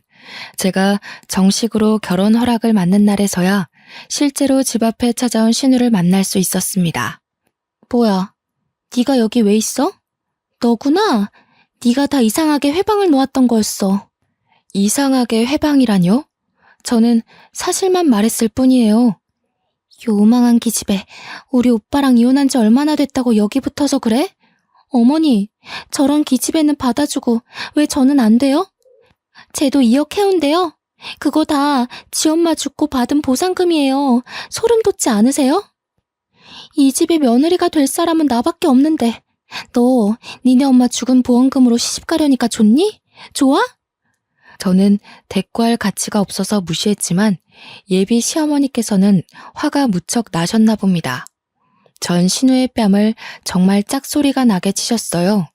제가 정식으로 결혼 허락을 받는 날에서야 실제로 집 앞에 찾아온 신우를 만날 수 있었습니다. 뭐야, 네가 여기 왜 있어? 너구나. 네가 다 이상하게 회방을 놓았던 거였어. 이상하게 회방이라뇨? 저는 사실만 말했을 뿐이에요. 요망한 기집애, 우리 오빠랑 이혼한 지 얼마나 됐다고 여기 붙어서 그래? 어머니, 저런 기집애는 받아주고 왜 저는 안 돼요? 쟤도 2억 해운대요. 그거 다 지 엄마 죽고 받은 보상금이에요. 소름 돋지 않으세요? 이 집의 며느리가 될 사람은 나밖에 없는데 너 니네 엄마 죽은 보험금으로 시집 가려니까 좋니? 좋아? 저는 대꾸할 가치가 없어서 무시했지만 예비 시어머니께서는 화가 무척 나셨나 봅니다. 전 신우의 뺨을 정말 짝소리가 나게 치셨어요.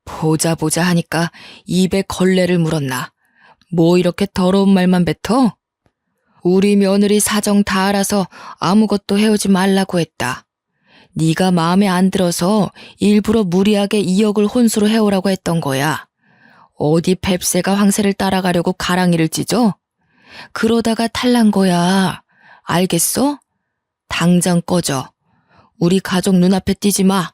보자 하니까 입에 걸레를 물었나. 뭐 이렇게 더러운 말만 뱉어? 우리 며느리 사정 다 알아서 아무것도 해오지 말라고 했다. 네가 마음에 안 들어서 일부러 무리하게 2억을 혼수로 해오라고 했던 거야. 어디 뱁새가 황새를 따라가려고 가랑이를 찢어? 그러다가 탈난 거야. 알겠어? 당장 꺼져. 우리 가족 눈앞에 띄지 마.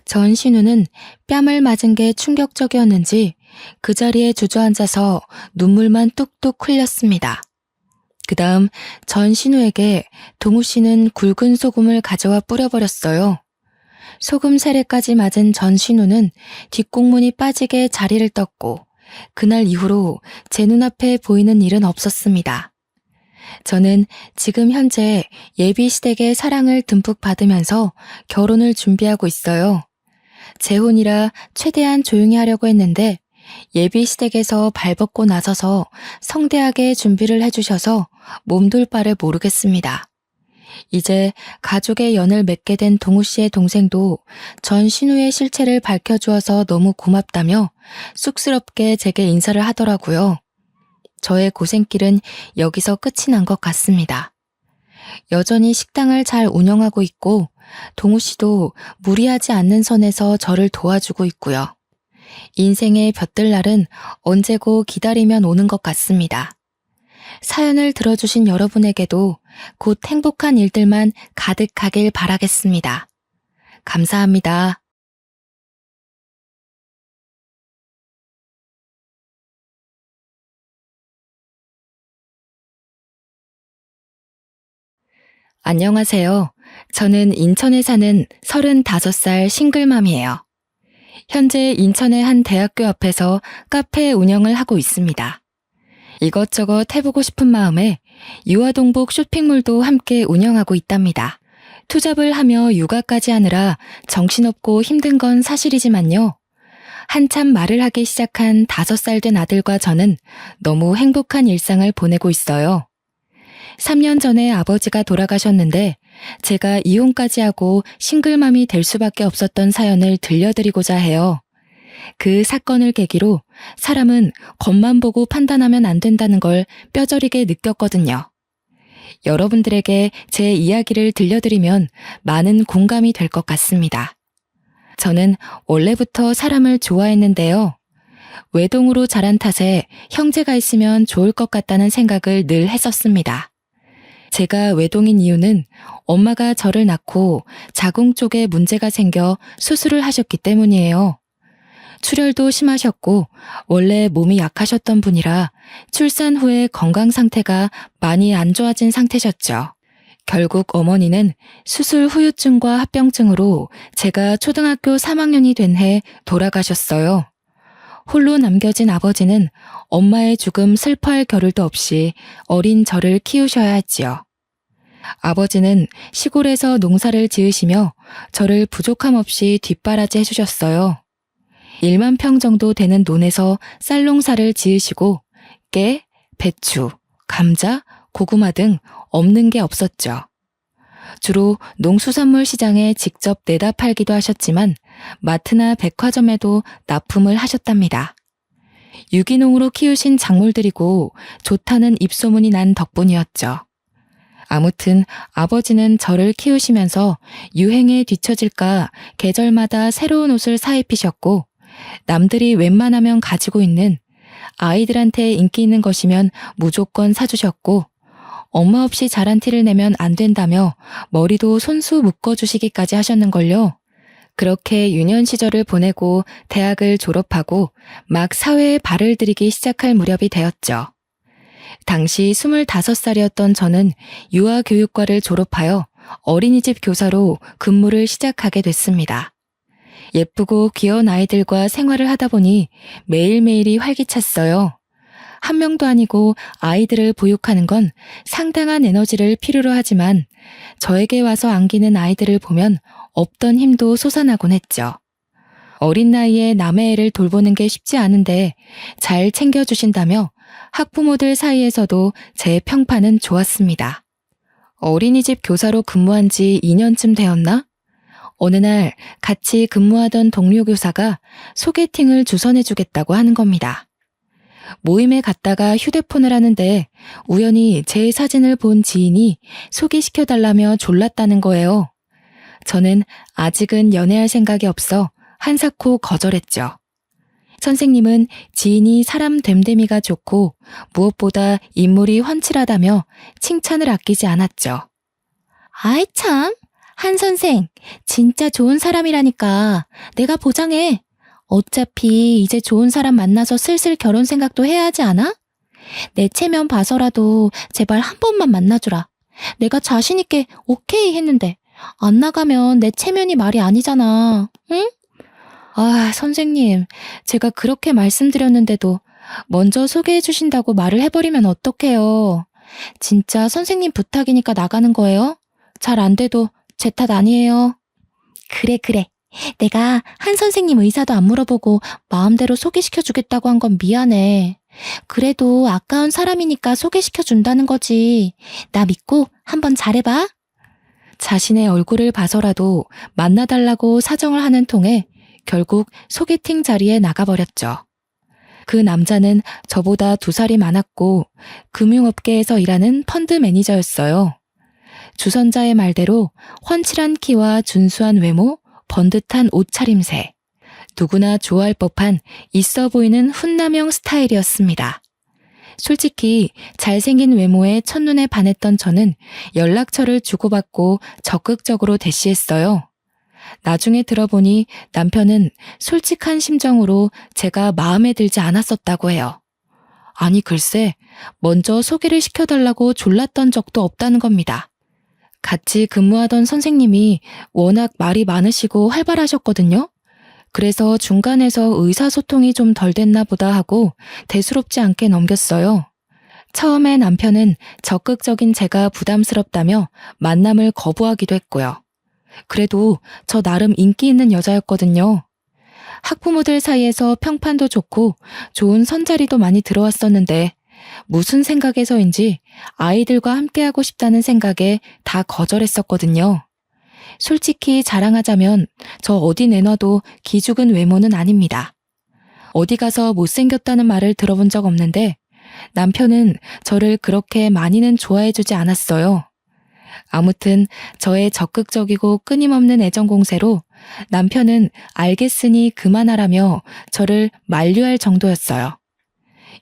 전 신우는 뺨을 맞은 게 충격적이었는지 그 자리에 주저앉아서 눈물만 뚝뚝 흘렸습니다. 그 다음 전 신우에게 동우 씨는 굵은 소금을 가져와 뿌려버렸어요. 소금 세례까지 맞은 전 신우는 뒷공문이 빠지게 자리를 떴고 그날 이후로 제 눈앞에 보이는 일은 없었습니다. 저는 지금 현재 예비 시댁의 사랑을 듬뿍 받으면서 결혼을 준비하고 있어요. 재혼이라 최대한 조용히 하려고 했는데 예비 시댁에서 발벗고 나서서 성대하게 준비를 해주셔서 몸둘 바를 모르겠습니다. 이제 가족의 연을 맺게 된 동우 씨의 동생도 전 신우의 실체를 밝혀주어서 너무 고맙다며 쑥스럽게 제게 인사를 하더라고요. 저의 고생길은 여기서 끝이 난 것 같습니다. 여전히 식당을 잘 운영하고 있고 동우 씨도 무리하지 않는 선에서 저를 도와주고 있고요. 인생의 볕들 날은 언제고 기다리면 오는 것 같습니다. 사연을 들어주신 여러분에게도 곧 행복한 일들만 가득하길 바라겠습니다. 감사합니다. 안녕하세요. 저는 인천에 사는 35살 싱글맘이에요. 현재 인천의 한 대학교 앞에서 카페 운영을 하고 있습니다. 이것저것 해보고 싶은 마음에 유아동복 쇼핑몰도 함께 운영하고 있답니다. 투잡을 하며 육아까지 하느라 정신없고 힘든 건 사실이지만요. 한참 말을 하기 시작한 5살 된 아들과 저는 너무 행복한 일상을 보내고 있어요. 3년 전에 아버지가 돌아가셨는데 제가 이혼까지 하고 싱글맘이 될 수밖에 없었던 사연을 들려드리고자 해요. 그 사건을 계기로 사람은 겉만 보고 판단하면 안 된다는 걸 뼈저리게 느꼈거든요. 여러분들에게 제 이야기를 들려드리면 많은 공감이 될 것 같습니다. 저는 원래부터 사람을 좋아했는데요. 외동으로 자란 탓에 형제가 있으면 좋을 것 같다는 생각을 늘 했었습니다. 제가 외동인 이유는 엄마가 저를 낳고 자궁 쪽에 문제가 생겨 수술을 하셨기 때문이에요. 출혈도 심하셨고 원래 몸이 약하셨던 분이라 출산 후에 건강 상태가 많이 안 좋아진 상태셨죠. 결국 어머니는 수술 후유증과 합병증으로 제가 초등학교 3학년이 된 해 돌아가셨어요. 홀로 남겨진 아버지는 엄마의 죽음 슬퍼할 겨를도 없이 어린 저를 키우셔야 했지요. 아버지는 시골에서 농사를 지으시며 저를 부족함 없이 뒷바라지 해주셨어요. 1만 평 정도 되는 논에서 쌀농사를 지으시고 깨, 배추, 감자, 고구마 등 없는 게 없었죠. 주로 농수산물 시장에 직접 내다 팔기도 하셨지만 마트나 백화점에도 납품을 하셨답니다. 유기농으로 키우신 작물들이고 좋다는 입소문이 난 덕분이었죠. 아무튼 아버지는 저를 키우시면서 유행에 뒤처질까 계절마다 새로운 옷을 사입히셨고 남들이 웬만하면 가지고 있는 아이들한테 인기 있는 것이면 무조건 사주셨고 엄마 없이 자란 티를 내면 안 된다며 머리도 손수 묶어주시기까지 하셨는걸요. 그렇게 유년 시절을 보내고 대학을 졸업하고 막 사회에 발을 들이기 시작할 무렵이 되었죠. 당시 25살이었던 저는 유아교육과를 졸업하여 어린이집 교사로 근무를 시작하게 됐습니다. 예쁘고 귀여운 아이들과 생활을 하다 보니 매일매일이 활기찼어요. 한 명도 아니고 아이들을 보육하는 건 상당한 에너지를 필요로 하지만 저에게 와서 안기는 아이들을 보면 없던 힘도 솟아나곤 했죠. 어린 나이에 남의 애를 돌보는 게 쉽지 않은데 잘 챙겨주신다며 학부모들 사이에서도 제 평판은 좋았습니다. 어린이집 교사로 근무한 지 2년쯤 되었나? 어느 날 같이 근무하던 동료 교사가 소개팅을 주선해주겠다고 하는 겁니다. 모임에 갔다가 휴대폰을 하는데 우연히 제 사진을 본 지인이 소개시켜달라며 졸랐다는 거예요. 저는 아직은 연애할 생각이 없어 한사코 거절했죠. 선생님은 지인이 사람 됨됨이가 좋고 무엇보다 인물이 훤칠하다며 칭찬을 아끼지 않았죠. 아이 참, 한 선생, 진짜 좋은 사람이라니까. 내가 보장해. 어차피 이제 좋은 사람 만나서 슬슬 결혼 생각도 해야 하지 않아? 내 체면 봐서라도 제발 한 번만 만나주라. 내가 자신 있게 오케이 했는데 안 나가면 내 체면이 말이 아니잖아. 응? 아, 선생님, 제가 그렇게 말씀드렸는데도 먼저 소개해 주신다고 말을 해버리면 어떡해요. 진짜 선생님 부탁이니까 나가는 거예요? 잘 안 돼도 제 탓 아니에요. 그래. 내가 한 선생님 의사도 안 물어보고 마음대로 소개시켜 주겠다고 한 건 미안해. 그래도 아까운 사람이니까 소개시켜 준다는 거지. 나 믿고 한번 잘해봐. 자신의 얼굴을 봐서라도 만나달라고 사정을 하는 통에 결국 소개팅 자리에 나가버렸죠. 그 남자는 저보다 2살이 많았고 금융업계에서 일하는 펀드 매니저였어요. 주선자의 말대로 훤칠한 키와 준수한 외모, 번듯한 옷차림새, 누구나 좋아할 법한 있어 보이는 훈남형 스타일이었습니다. 솔직히 잘생긴 외모에 첫눈에 반했던 저는 연락처를 주고받고 적극적으로 대시했어요. 나중에 들어보니 남편은 솔직한 심정으로 제가 마음에 들지 않았었다고 해요. 아니 글쎄, 먼저 소개를 시켜달라고 졸랐던 적도 없다는 겁니다. 같이 근무하던 선생님이 워낙 말이 많으시고 활발하셨거든요. 그래서 중간에서 의사소통이 좀 덜 됐나 보다 하고 대수롭지 않게 넘겼어요. 처음에 남편은 적극적인 제가 부담스럽다며 만남을 거부하기도 했고요. 그래도 저 나름 인기 있는 여자였거든요. 학부모들 사이에서 평판도 좋고 좋은 선자리도 많이 들어왔었는데 무슨 생각에서인지 아이들과 함께하고 싶다는 생각에 다 거절했었거든요. 솔직히 자랑하자면 저 어디 내놔도 기죽은 외모는 아닙니다. 어디 가서 못생겼다는 말을 들어본 적 없는데 남편은 저를 그렇게 많이는 좋아해주지 않았어요. 아무튼 저의 적극적이고 끊임없는 애정 공세로 남편은 알겠으니 그만하라며 저를 만류할 정도였어요.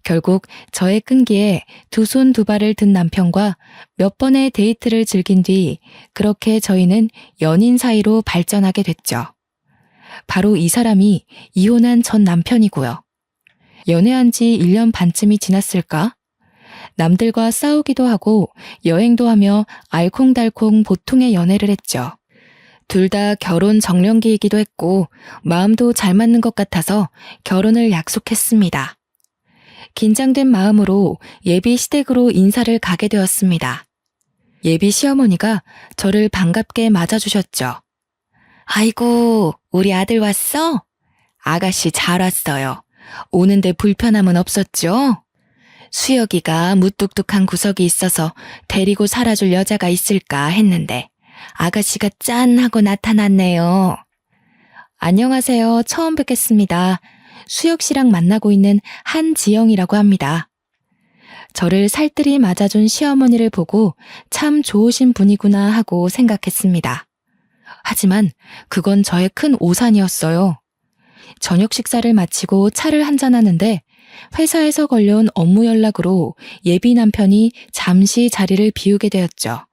결국 저의 끈기에 두 손 두 발을 든 남편과 몇 번의 데이트를 즐긴 뒤 그렇게 저희는 연인 사이로 발전하게 됐죠. 바로 이 사람이 이혼한 전 남편이고요. 연애한 지 1년 반쯤이 지났을까? 남들과 싸우기도 하고 여행도 하며 알콩달콩 보통의 연애를 했죠. 둘 다 결혼 정년기이기도 했고 마음도 잘 맞는 것 같아서 결혼을 약속했습니다. 긴장된 마음으로 예비 시댁으로 인사를 가게 되었습니다. 예비 시어머니가 저를 반갑게 맞아주셨죠. 아이고, 우리 아들 왔어? 아가씨 잘 왔어요. 오는데 불편함은 없었죠? 수혁이가 무뚝뚝한 구석이 있어서 데리고 살아줄 여자가 있을까 했는데 아가씨가 짠 하고 나타났네요. 안녕하세요. 처음 뵙겠습니다. 수혁 씨랑 만나고 있는 한지영이라고 합니다. 저를 살뜰히 맞아준 시어머니를 보고 참 좋으신 분이구나 하고 생각했습니다. 하지만 그건 저의 큰 오산이었어요. 저녁 식사를 마치고 차를 한잔하는데 회사에서 걸려온 업무 연락으로 예비 남편이 잠시 자리를 비우게 되었죠.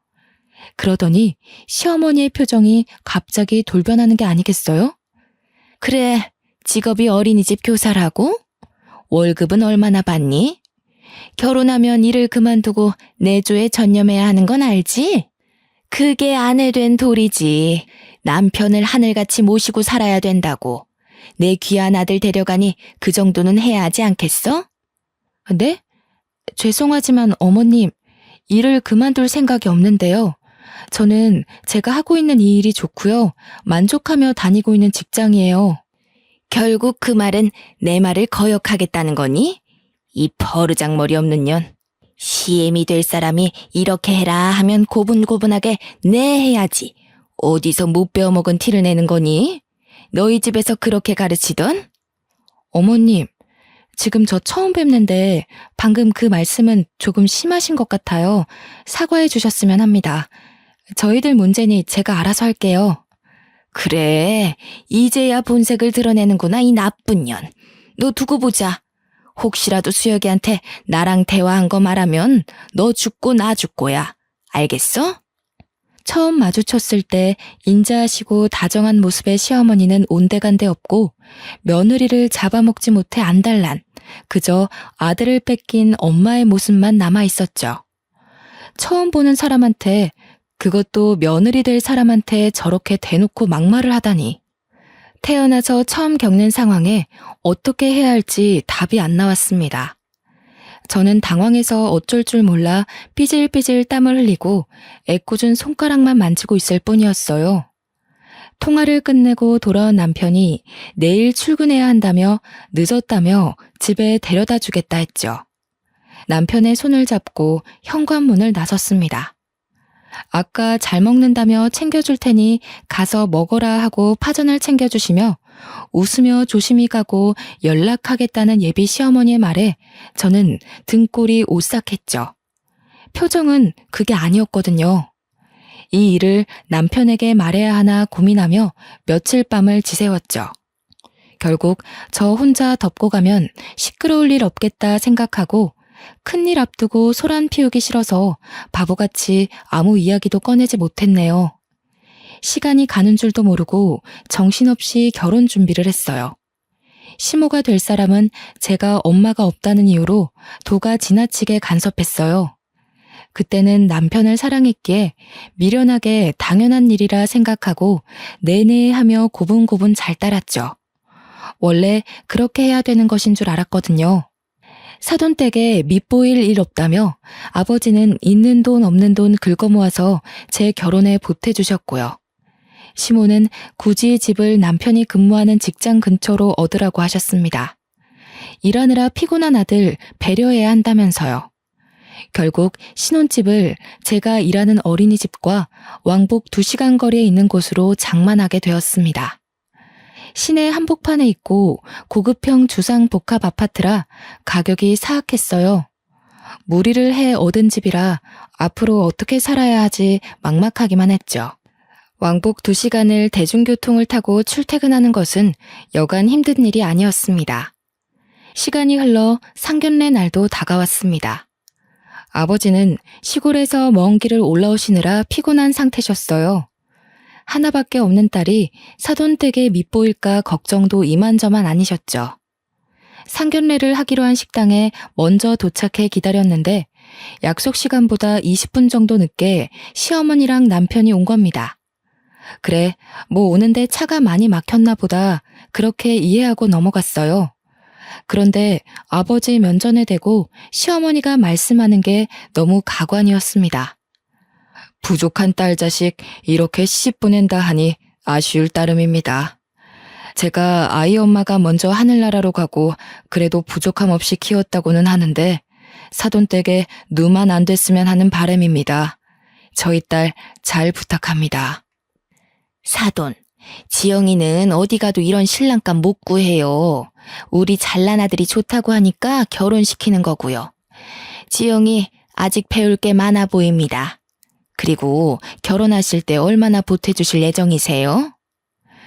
그러더니 시어머니의 표정이 갑자기 돌변하는 게 아니겠어요? 그래, 직업이 어린이집 교사라고? 월급은 얼마나 받니? 결혼하면 일을 그만두고 내조에 전념해야 하는 건 알지? 그게 아내 된 도리지. 남편을 하늘같이 모시고 살아야 된다고. 내 귀한 아들 데려가니 그 정도는 해야 하지 않겠어? 네? 죄송하지만 어머님, 일을 그만둘 생각이 없는데요. 저는 제가 하고 있는 이 일이 좋고요. 만족하며 다니고 있는 직장이에요. 결국 그 말은 내 말을 거역하겠다는 거니? 이 버르장머리 없는 년. CM이 될 사람이 이렇게 해라 하면 고분고분하게 네 해야지. 어디서 못 배워먹은 티를 내는 거니? 너희 집에서 그렇게 가르치던? 어머님, 지금 저 처음 뵙는데 방금 그 말씀은 조금 심하신 것 같아요. 사과해 주셨으면 합니다. 저희들 문제니 제가 알아서 할게요. 그래, 이제야 본색을 드러내는구나, 이 나쁜 년. 너 두고 보자. 혹시라도 수혁이한테 나랑 대화한 거 말하면 너 죽고 나 죽고야. 알겠어? 처음 마주쳤을 때 인자하시고 다정한 모습의 시어머니는 온데간데 없고 며느리를 잡아먹지 못해 안달난 그저 아들을 뺏긴 엄마의 모습만 남아있었죠. 처음 보는 사람한테, 그것도 며느리 될 사람한테 저렇게 대놓고 막말을 하다니. 태어나서 처음 겪는 상황에 어떻게 해야 할지 답이 안 나왔습니다. 저는 당황해서 어쩔 줄 몰라 삐질삐질 땀을 흘리고 애꿎은 손가락만 만지고 있을 뿐이었어요. 통화를 끝내고 돌아온 남편이 내일 출근해야 한다며 늦었다며 집에 데려다 주겠다 했죠. 남편의 손을 잡고 현관문을 나섰습니다. 아까 잘 먹는다며 챙겨줄 테니 가서 먹어라 하고 파전을 챙겨주시며 웃으며 조심히 가고 연락하겠다는 예비 시어머니의 말에 저는 등골이 오싹했죠. 표정은 그게 아니었거든요. 이 일을 남편에게 말해야 하나 고민하며 며칠 밤을 지새웠죠. 결국 저 혼자 덮고 가면 시끄러울 일 없겠다 생각하고 큰일 앞두고 소란 피우기 싫어서 바보같이 아무 이야기도 꺼내지 못했네요. 시간이 가는 줄도 모르고 정신없이 결혼 준비를 했어요. 시모가 될 사람은 제가 엄마가 없다는 이유로 도가 지나치게 간섭했어요. 그때는 남편을 사랑했기에 미련하게 당연한 일이라 생각하고 내내 하며 고분고분 잘 따랐죠. 원래 그렇게 해야 되는 것인 줄 알았거든요. 사돈댁에 밑보일 일 없다며 아버지는 있는 돈 없는 돈 긁어 모아서 제 결혼에 보태주셨고요. 시모는 굳이 집을 남편이 근무하는 직장 근처로 얻으라고 하셨습니다. 일하느라 피곤한 아들 배려해야 한다면서요. 결국 신혼집을 제가 일하는 어린이집과 왕복 2시간 거리에 있는 곳으로 장만하게 되었습니다. 시내 한복판에 있고 고급형 주상 복합 아파트라 가격이 사악했어요. 무리를 해 얻은 집이라 앞으로 어떻게 살아야 하지 막막하기만 했죠. 왕복 2시간을 대중교통을 타고 출퇴근하는 것은 여간 힘든 일이 아니었습니다. 시간이 흘러 상견례 날도 다가왔습니다. 아버지는 시골에서 먼 길을 올라오시느라 피곤한 상태셨어요. 하나밖에 없는 딸이 사돈댁에 밑보일까 걱정도 이만저만 아니셨죠. 상견례를 하기로 한 식당에 먼저 도착해 기다렸는데 약속 시간보다 20분 정도 늦게 시어머니랑 남편이 온 겁니다. 그래, 뭐 오는데 차가 많이 막혔나 보다 그렇게 이해하고 넘어갔어요. 그런데 아버지 면전에 대고 시어머니가 말씀하는 게 너무 가관이었습니다. 부족한 딸 자식 이렇게 시집 보낸다 하니 아쉬울 따름입니다. 제가 아이 엄마가 먼저 하늘나라로 가고 그래도 부족함 없이 키웠다고는 하는데 사돈댁에 누만 안 됐으면 하는 바람입니다. 저희 딸 잘 부탁합니다. 사돈, 지영이는 어디 가도 이런 신랑감 못 구해요. 우리 잘난 아들이 좋다고 하니까 결혼시키는 거고요. 지영이 아직 배울 게 많아 보입니다. 그리고 결혼하실 때 얼마나 보태주실 예정이세요?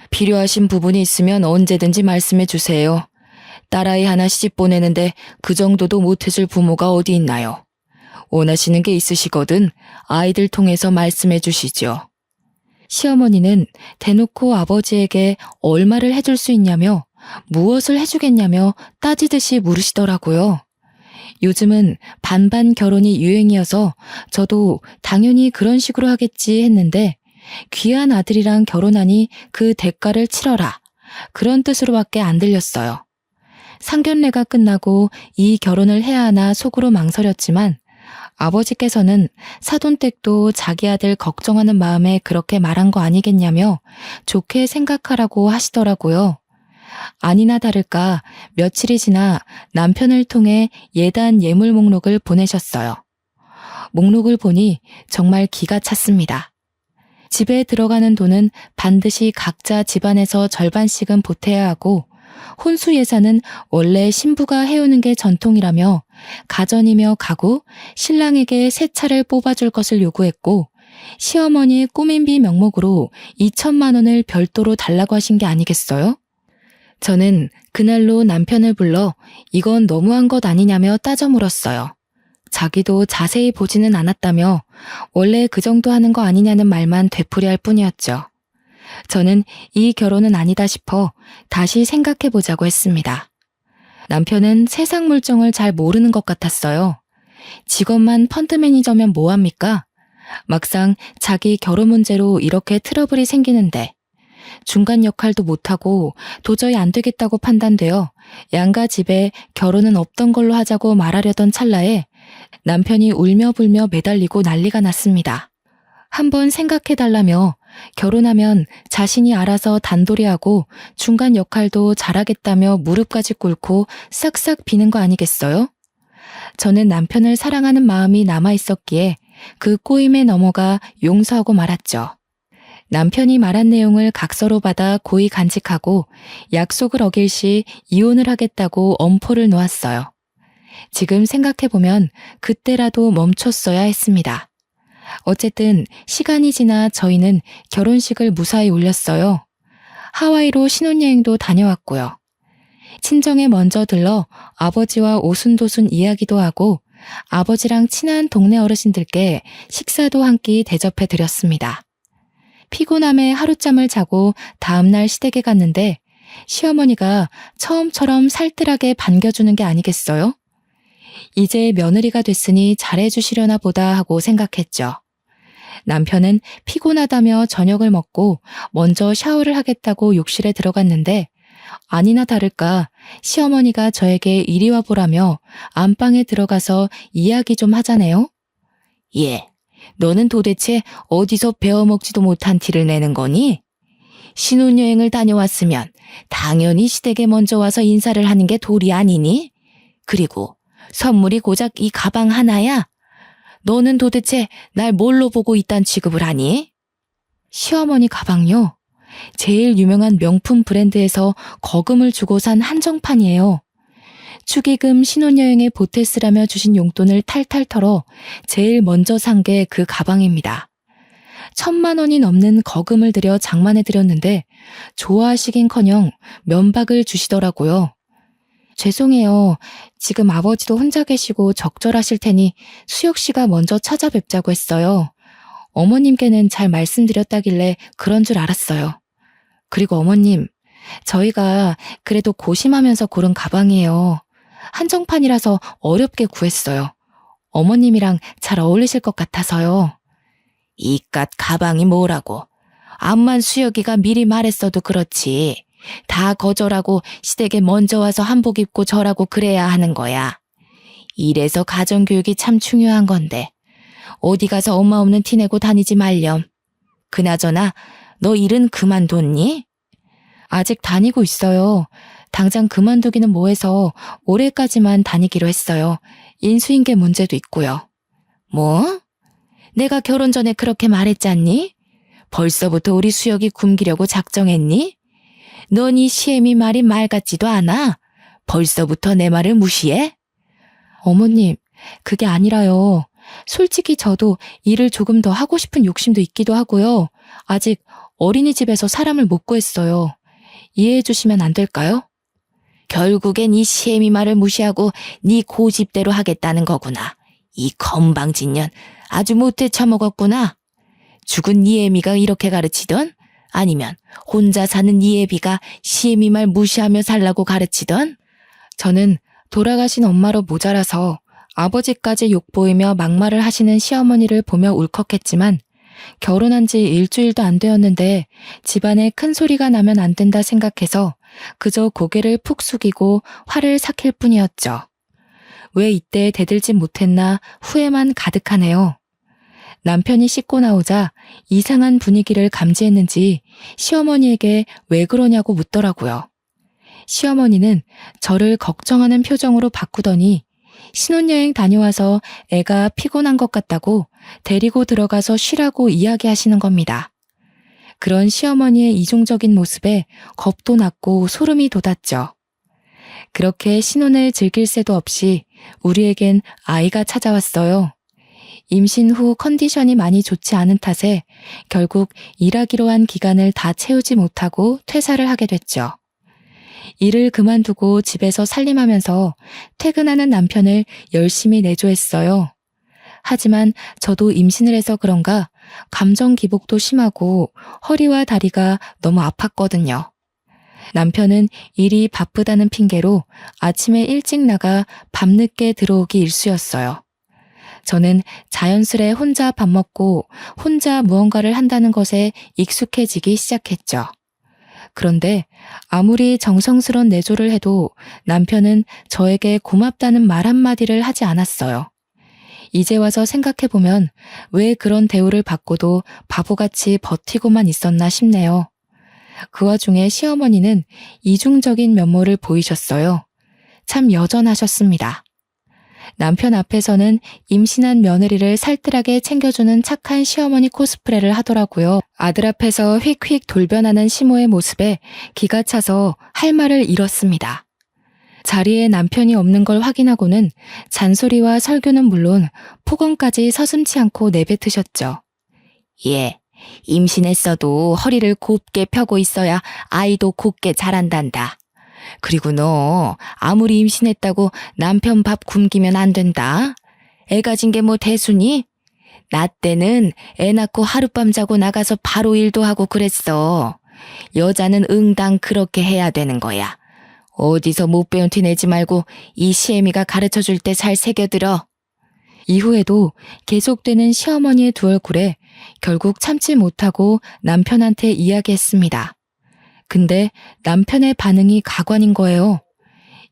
필요하신 부분이 있으면 언제든지 말씀해 주세요. 딸아이 하나 시집 보내는데 그 정도도 못해줄 부모가 어디 있나요? 원하시는 게 있으시거든 아이들 통해서 말씀해 주시죠. 시어머니는 대놓고 아버지에게 얼마를 해줄 수 있냐며 무엇을 해주겠냐며 따지듯이 물으시더라고요. 요즘은 반반 결혼이 유행이어서 저도 당연히 그런 식으로 하겠지 했는데 귀한 아들이랑 결혼하니 그 대가를 치러라. 그런 뜻으로밖에 안 들렸어요. 상견례가 끝나고 이 결혼을 해야 하나 속으로 망설였지만 아버지께서는 사돈댁도 자기 아들 걱정하는 마음에 그렇게 말한 거 아니겠냐며 좋게 생각하라고 하시더라고요. 아니나 다를까 며칠이 지나 남편을 통해 예단 예물 목록을 보내셨어요. 목록을 보니 정말 기가 찼습니다. 집에 들어가는 돈은 반드시 각자 집안에서 절반씩은 보태야 하고 혼수 예산은 원래 신부가 해오는 게 전통이라며 가전이며 가구, 신랑에게 새 차를 뽑아줄 것을 요구했고 시어머니의 꾸민비 명목으로 2천만 원을 별도로 달라고 하신 게 아니겠어요? 저는 그날로 남편을 불러 이건 너무한 것 아니냐며 따져 물었어요. 자기도 자세히 보지는 않았다며 원래 그 정도 하는 거 아니냐는 말만 되풀이할 뿐이었죠. 저는 이 결혼은 아니다 싶어 다시 생각해보자고 했습니다. 남편은 세상 물정을 잘 모르는 것 같았어요. 직업만 펀드 매니저면 뭐합니까? 막상 자기 결혼 문제로 이렇게 트러블이 생기는데 중간 역할도 못하고 도저히 안 되겠다고 판단되어 양가 집에 결혼은 없던 걸로 하자고 말하려던 찰나에 남편이 울며 불며 매달리고 난리가 났습니다. 한번 생각해달라며 결혼하면 자신이 알아서 단돌이하고 중간 역할도 잘하겠다며 무릎까지 꿇고 싹싹 비는 거 아니겠어요? 저는 남편을 사랑하는 마음이 남아있었기에 그 꼬임에 넘어가 용서하고 말았죠. 남편이 말한 내용을 각서로 받아 고이 간직하고 약속을 어길 시 이혼을 하겠다고 엄포를 놓았어요. 지금 생각해보면 그때라도 멈췄어야 했습니다. 어쨌든 시간이 지나 저희는 결혼식을 무사히 올렸어요. 하와이로 신혼여행도 다녀왔고요. 친정에 먼저 들러 아버지와 오순도순 이야기도 하고 아버지랑 친한 동네 어르신들께 식사도 한 끼 대접해 드렸습니다. 피곤함에 하룻잠을 자고 다음날 시댁에 갔는데 시어머니가 처음처럼 살뜰하게 반겨주는 게 아니겠어요? 이제 며느리가 됐으니 잘해주시려나 보다 하고 생각했죠. 남편은 피곤하다며 저녁을 먹고 먼저 샤워를 하겠다고 욕실에 들어갔는데 아니나 다를까 시어머니가 저에게 이리 와보라며 안방에 들어가서 이야기 좀 하자네요. 예, 너는 도대체 어디서 배워먹지도 못한 티를 내는 거니? 신혼여행을 다녀왔으면 당연히 시댁에 먼저 와서 인사를 하는 게 도리 아니니? 그리고 선물이 고작 이 가방 하나야? 너는 도대체 날 뭘로 보고 이딴 취급을 하니? 시어머니 가방요? 제일 유명한 명품 브랜드에서 거금을 주고 산 한정판이에요. 축의금 신혼여행에 보태쓰라며 주신 용돈을 탈탈 털어 제일 먼저 산 게 그 가방입니다. 1,000만 원이 넘는 거금을 들여 장만해드렸는데 좋아하시긴커녕 면박을 주시더라고요. 죄송해요. 지금 아버지도 혼자 계시고 적절하실 테니 수혁 씨가 먼저 찾아뵙자고 했어요. 어머님께는 잘 말씀드렸다길래 그런 줄 알았어요. 그리고 어머님, 저희가 그래도 고심하면서 고른 가방이에요. 한정판이라서 어렵게 구했어요. 어머님이랑 잘 어울리실 것 같아서요. 이깟 가방이 뭐라고. 암만 수혁이가 미리 말했어도 그렇지. 다 거절하고 시댁에 먼저 와서 한복 입고 절하고 그래야 하는 거야. 이래서 가정교육이 참 중요한 건데 어디 가서 엄마 없는 티 내고 다니지 말렴. 그나저나 너 일은 그만뒀니? 아직 다니고 있어요. 당장 그만두기는 뭐해서 올해까지만 다니기로 했어요. 인수인계 문제도 있고요. 뭐? 내가 결혼 전에 그렇게 말했잖니? 벌써부터 우리 수혁이 굶기려고 작정했니? 넌 이 시애미 말이 말 같지도 않아? 벌써부터 내 말을 무시해? 어머님, 그게 아니라요. 솔직히 저도 일을 조금 더 하고 싶은 욕심도 있기도 하고요. 아직 어린이집에서 사람을 못 구했어요. 이해해 주시면 안 될까요? 결국엔 이 시애미 말을 무시하고 네 고집대로 하겠다는 거구나. 이 건방진년 아주 못해 처먹었구나. 죽은 네 애미가 이렇게 가르치던? 아니면 혼자 사는 네 애비가 시애미 말 무시하며 살라고 가르치던? 저는 돌아가신 엄마로 모자라서 아버지까지 욕보이며 막말을 하시는 시어머니를 보며 울컥했지만 결혼한 지 일주일도 안 되었는데 집안에 큰 소리가 나면 안 된다 생각해서 그저 고개를 푹 숙이고 화를 삭힐 뿐이었죠. 왜 이때 대들지 못했나 후회만 가득하네요. 남편이 씻고 나오자 이상한 분위기를 감지했는지 시어머니에게 왜 그러냐고 묻더라고요. 시어머니는 저를 걱정하는 표정으로 바꾸더니 신혼여행 다녀와서 애가 피곤한 것 같다고 데리고 들어가서 쉬라고 이야기하시는 겁니다. 그런 시어머니의 이중적인 모습에 겁도 났고 소름이 돋았죠. 그렇게 신혼을 즐길 새도 없이 우리에겐 아이가 찾아왔어요. 임신 후 컨디션이 많이 좋지 않은 탓에 결국 일하기로 한 기간을 다 채우지 못하고 퇴사를 하게 됐죠. 일을 그만두고 집에서 살림하면서 퇴근하는 남편을 열심히 내조했어요. 하지만 저도 임신을 해서 그런가 감정 기복도 심하고 허리와 다리가 너무 아팠거든요. 남편은 일이 바쁘다는 핑계로 아침에 일찍 나가 밤늦게 들어오기 일쑤였어요. 저는 자연스레 혼자 밥 먹고 혼자 무언가를 한다는 것에 익숙해지기 시작했죠. 그런데 아무리 정성스런 내조를 해도 남편은 저에게 고맙다는 말 한마디를 하지 않았어요. 이제 와서 생각해보면 왜 그런 대우를 받고도 바보같이 버티고만 있었나 싶네요. 그 와중에 시어머니는 이중적인 면모를 보이셨어요. 참 여전하셨습니다. 남편 앞에서는 임신한 며느리를 살뜰하게 챙겨주는 착한 시어머니 코스프레를 하더라고요. 아들 앞에서 휙휙 돌변하는 시모의 모습에 기가 차서 할 말을 잃었습니다. 자리에 남편이 없는 걸 확인하고는 잔소리와 설교는 물론 폭언까지 서슴지 않고 내뱉으셨죠. 예, 임신했어도 허리를 곱게 펴고 있어야 아이도 곱게 자란단다. 그리고 너 아무리 임신했다고 남편 밥 굶기면 안 된다. 애 가진 게 뭐 대수니? 나 때는 애 낳고 하룻밤 자고 나가서 바로 일도 하고 그랬어. 여자는 응당 그렇게 해야 되는 거야. 어디서 못 배운 티 내지 말고 이 시애미가 가르쳐줄 때 잘 새겨들어. 이후에도 계속되는 시어머니의 두 얼굴에 결국 참지 못하고 남편한테 이야기했습니다. 근데 남편의 반응이 가관인 거예요.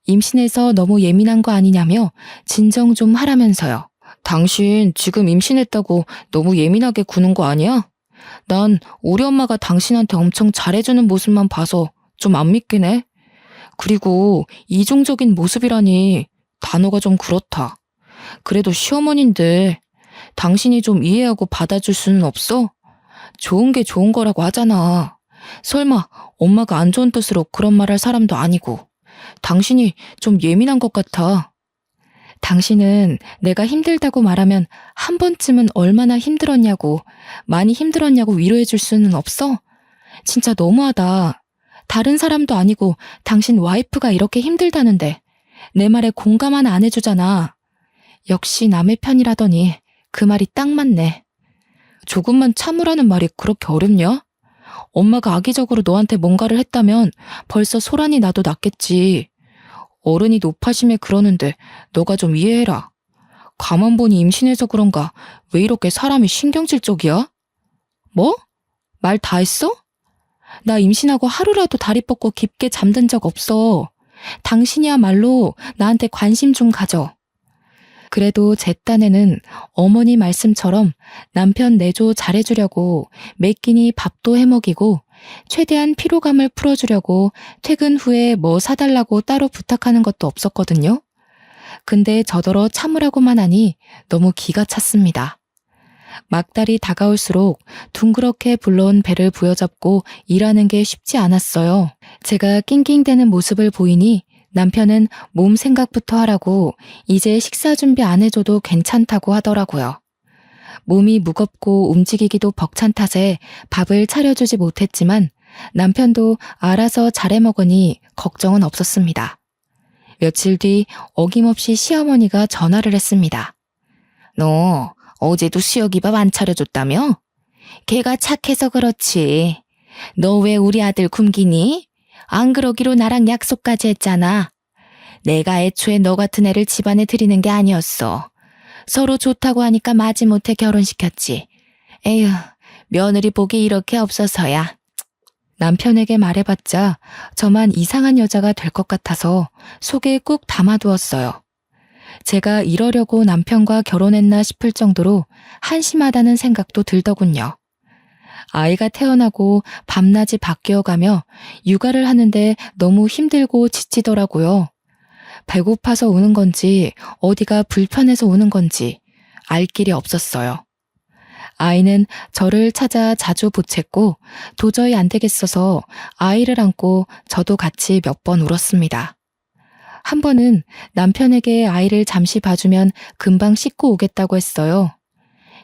임신해서 너무 예민한 거 아니냐며 진정 좀 하라면서요. 당신 지금 임신했다고 너무 예민하게 구는 거 아니야? 난 우리 엄마가 당신한테 엄청 잘해주는 모습만 봐서 좀 안 믿긴 해. 그리고 이중적인 모습이라니 단어가 좀 그렇다. 그래도 시어머니인데 당신이 좀 이해하고 받아줄 수는 없어? 좋은 게 좋은 거라고 하잖아. 설마 엄마가 안 좋은 뜻으로 그런 말 할 사람도 아니고. 당신이 좀 예민한 것 같아. 당신은 내가 힘들다고 말하면 한 번쯤은 얼마나 힘들었냐고, 많이 힘들었냐고 위로해 줄 수는 없어? 진짜 너무하다. 다른 사람도 아니고 당신 와이프가 이렇게 힘들다는데 내 말에 공감 하나 안 해주잖아. 역시 남의 편이라더니 그 말이 딱 맞네. 조금만 참으라는 말이 그렇게 어렵냐? 엄마가 악의적으로 너한테 뭔가를 했다면 벌써 소란이 나도 났겠지. 어른이 노파심에 그러는데 너가 좀 이해해라. 가만 보니 임신해서 그런가 왜 이렇게 사람이 신경질적이야? 뭐? 말 다 했어? 나 임신하고 하루라도 다리 뻗고 깊게 잠든 적 없어. 당신이야말로 나한테 관심 좀 가져. 그래도 제 딴에는 어머니 말씀처럼 남편 내조 잘해주려고 매 끼니 밥도 해먹이고 최대한 피로감을 풀어주려고 퇴근 후에 뭐 사달라고 따로 부탁하는 것도 없었거든요. 근데 저더러 참으라고만 하니 너무 기가 찼습니다. 막달이 다가올수록 둥그렇게 불러온 배를 부여잡고 일하는 게 쉽지 않았어요. 제가 낑낑대는 모습을 보이니 남편은 몸 생각부터 하라고 이제 식사 준비 안 해줘도 괜찮다고 하더라고요. 몸이 무겁고 움직이기도 벅찬 탓에 밥을 차려주지 못했지만 남편도 알아서 잘해 먹으니 걱정은 없었습니다. 며칠 뒤 어김없이 시어머니가 전화를 했습니다. 너 어제도 수혁이 밥 안 차려줬다며? 걔가 착해서 그렇지. 너 왜 우리 아들 굶기니? 안 그러기로 나랑 약속까지 했잖아. 내가 애초에 너 같은 애를 집안에 들이는 게 아니었어. 서로 좋다고 하니까 마지못해 결혼시켰지. 에휴, 며느리 복이 이렇게 없어서야. 남편에게 말해봤자 저만 이상한 여자가 될 것 같아서 속에 꾹 담아두었어요. 제가 이러려고 남편과 결혼했나 싶을 정도로 한심하다는 생각도 들더군요. 아이가 태어나고 밤낮이 바뀌어가며 육아를 하는데 너무 힘들고 지치더라고요. 배고파서 우는 건지 어디가 불편해서 우는 건지 알 길이 없었어요. 아이는 저를 찾아 자주 보챘고 도저히 안 되겠어서 아이를 안고 저도 같이 몇 번 울었습니다. 한 번은 남편에게 아이를 잠시 봐주면 금방 씻고 오겠다고 했어요.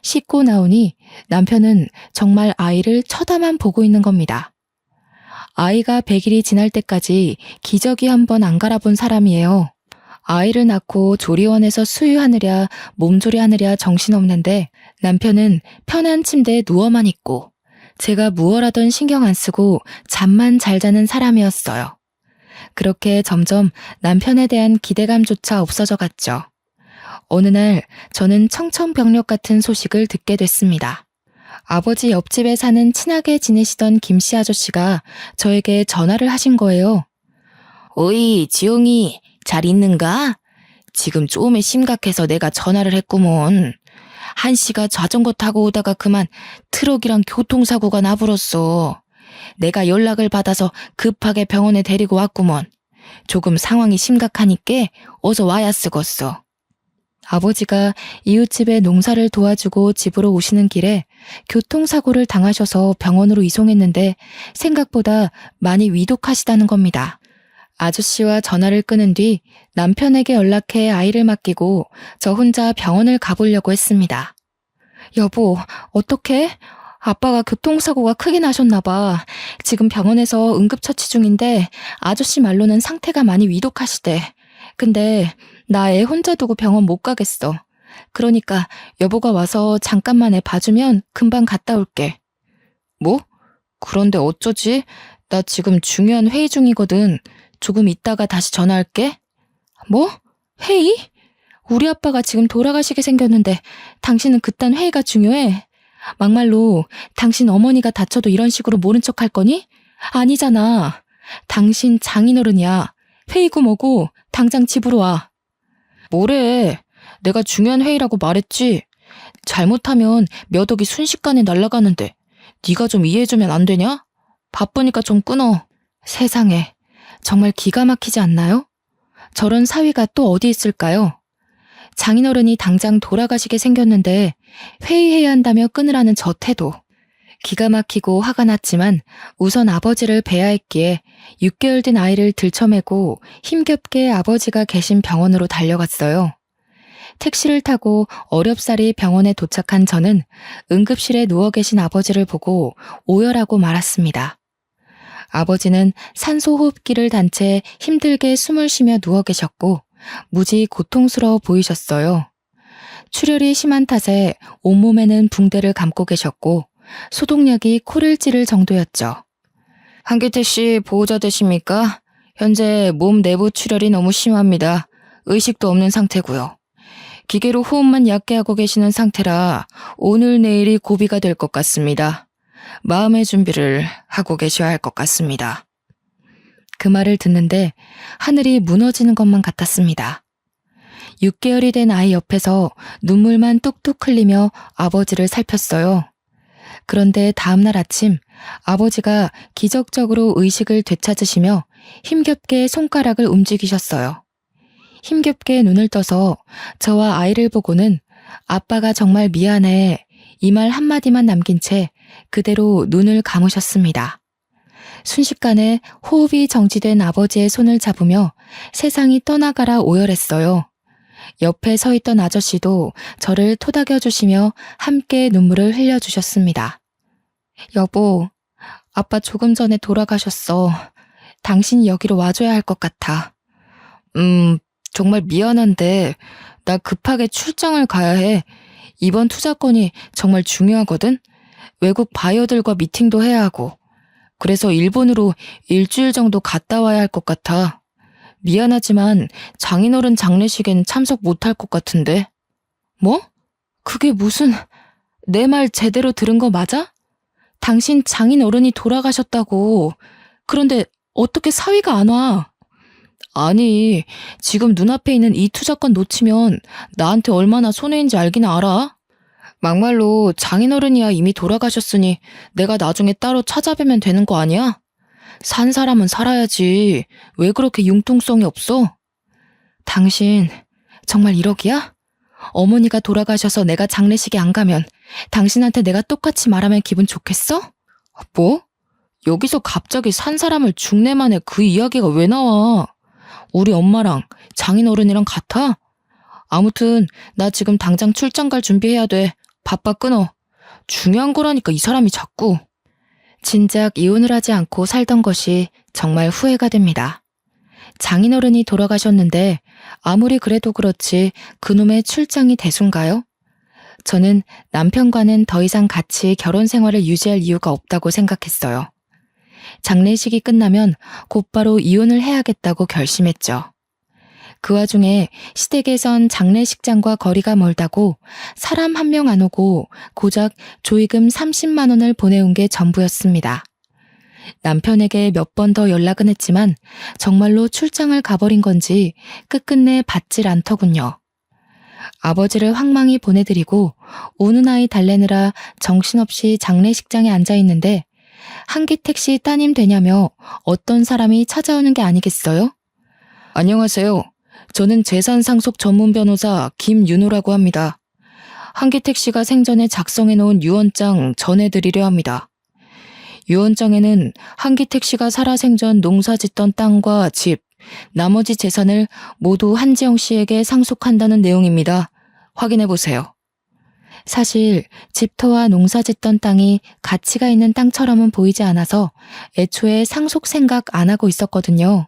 씻고 나오니 남편은 정말 아이를 쳐다만 보고 있는 겁니다. 아이가 100일이 지날 때까지 기저귀 한 번 안 갈아본 사람이에요. 아이를 낳고 조리원에서 수유하느랴 몸조리하느랴 정신없는데 남편은 편한 침대에 누워만 있고 제가 무얼하던 신경 안 쓰고 잠만 잘 자는 사람이었어요. 그렇게 점점 남편에 대한 기대감조차 없어져 갔죠. 어느 날 저는 청천벽력 같은 소식을 듣게 됐습니다. 아버지 옆집에 사는 친하게 지내시던 김씨 아저씨가 저에게 전화를 하신 거예요. 어이, 지용이 잘 있는가? 지금 좀에 심각해서 내가 전화를 했구먼. 한씨가 자전거 타고 오다가 그만 트럭이랑 교통사고가 나불었어. 내가 연락을 받아서 급하게 병원에 데리고 왔구먼. 조금 상황이 심각하니까 어서 와야 쓰겄어. 아버지가 이웃집에 농사를 도와주고 집으로 오시는 길에 교통사고를 당하셔서 병원으로 이송했는데 생각보다 많이 위독하시다는 겁니다. 아저씨와 전화를 끊은 뒤 남편에게 연락해 아이를 맡기고 저 혼자 병원을 가보려고 했습니다. 여보, 어떡해? 아빠가 교통사고가 크게 나셨나 봐. 지금 병원에서 응급처치 중인데 아저씨 말로는 상태가 많이 위독하시대. 근데 나 애 혼자 두고 병원 못 가겠어. 그러니까 여보가 와서 잠깐만 애 봐주면 금방 갔다 올게. 뭐? 그런데 어쩌지? 나 지금 중요한 회의 중이거든. 조금 있다가 다시 전화할게. 뭐? 회의? 우리 아빠가 지금 돌아가시게 생겼는데 당신은 그딴 회의가 중요해? 막말로 당신 어머니가 다쳐도 이런 식으로 모른 척 할 거니? 아니잖아. 당신 장인어른이야. 회의고 뭐고 당장 집으로 와. 뭐래? 내가 중요한 회의라고 말했지. 잘못하면 몇 억이 순식간에 날아가는데 네가 좀 이해해주면 안 되냐? 바쁘니까 좀 끊어. 세상에, 정말 기가 막히지 않나요? 저런 사위가 또 어디 있을까요? 장인어른이 당장 돌아가시게 생겼는데 회의해야 한다며 끊으라는 저 태도. 기가 막히고 화가 났지만 우선 아버지를 뵈야 했기에 6개월 된 아이를 들쳐매고 힘겹게 아버지가 계신 병원으로 달려갔어요. 택시를 타고 어렵사리 병원에 도착한 저는 응급실에 누워 계신 아버지를 보고 오열하고 말았습니다. 아버지는 산소 호흡기를 단 채 힘들게 숨을 쉬며 누워 계셨고 무지 고통스러워 보이셨어요. 출혈이 심한 탓에 온몸에는 붕대를 감고 계셨고 소독약이 코를 찌를 정도였죠. 한기태 씨 보호자 되십니까? 현재 몸 내부 출혈이 너무 심합니다. 의식도 없는 상태고요. 기계로 호흡만 얕게 하고 계시는 상태라 오늘 내일이 고비가 될 것 같습니다. 마음의 준비를 하고 계셔야 할 것 같습니다. 그 말을 듣는데 하늘이 무너지는 것만 같았습니다. 6개월이 된 아이 옆에서 눈물만 뚝뚝 흘리며 아버지를 살폈어요. 그런데 다음날 아침 아버지가 기적적으로 의식을 되찾으시며 힘겹게 손가락을 움직이셨어요. 힘겹게 눈을 떠서 저와 아이를 보고는 아빠가 정말 미안해 이 말 한마디만 남긴 채 그대로 눈을 감으셨습니다. 순식간에 호흡이 정지된 아버지의 손을 잡으며 세상이 떠나가라 오열했어요. 옆에 서 있던 아저씨도 저를 토닥여 주시며 함께 눈물을 흘려주셨습니다. 여보, 아빠 조금 전에 돌아가셨어. 당신이 여기로 와줘야 할 것 같아. 정말 미안한데 나 급하게 출장을 가야 해. 이번 투자건이 정말 중요하거든. 외국 바이어들과 미팅도 해야 하고. 그래서 일본으로 일주일 정도 갔다 와야 할 것 같아. 미안하지만 장인어른 장례식엔 참석 못할 것 같은데. 뭐? 그게 무슨... 내 말 제대로 들은 거 맞아? 당신 장인어른이 돌아가셨다고. 그런데 어떻게 사위가 안 와? 아니, 지금 눈앞에 있는 이 투자권 놓치면 나한테 얼마나 손해인지 알긴 알아? 막말로 장인어른이야 이미 돌아가셨으니 내가 나중에 따로 찾아뵈면 되는 거 아니야? 산 사람은 살아야지. 왜 그렇게 융통성이 없어? 당신 정말 1억이야? 어머니가 돌아가셔서 내가 장례식에 안 가면 당신한테 내가 똑같이 말하면 기분 좋겠어? 뭐? 여기서 갑자기 산 사람을 죽내 만에 그 이야기가 왜 나와? 우리 엄마랑 장인어른이랑 같아? 아무튼 나 지금 당장 출장 갈 준비해야 돼. 바빠 끊어. 중요한 거라니까 이 사람이 자꾸. 진작 이혼을 하지 않고 살던 것이 정말 후회가 됩니다. 장인어른이 돌아가셨는데 아무리 그래도 그렇지 그놈의 출장이 대수인가요? 저는 남편과는 더 이상 같이 결혼 생활을 유지할 이유가 없다고 생각했어요. 장례식이 끝나면 곧바로 이혼을 해야겠다고 결심했죠. 그 와중에 시댁에선 장례식장과 거리가 멀다고 사람 한 명 안 오고 고작 조의금 30만 원을 보내온 게 전부였습니다. 남편에게 몇 번 더 연락은 했지만 정말로 출장을 가버린 건지 끝끝내 받질 않더군요. 아버지를 황망히 보내드리고 오는 아이 달래느라 정신없이 장례식장에 앉아있는데 한기택 씨 따님 되냐며 어떤 사람이 찾아오는 게 아니겠어요? 안녕하세요. 저는 재산상속 전문 변호사 김윤호라고 합니다. 한기택 씨가 생전에 작성해놓은 유언장 전해드리려 합니다. 유언장에는 한기택 씨가 살아 생전 농사짓던 땅과 집, 나머지 재산을 모두 한지영 씨에게 상속한다는 내용입니다. 확인해보세요. 사실 집터와 농사짓던 땅이 가치가 있는 땅처럼은 보이지 않아서 애초에 상속 생각 안 하고 있었거든요.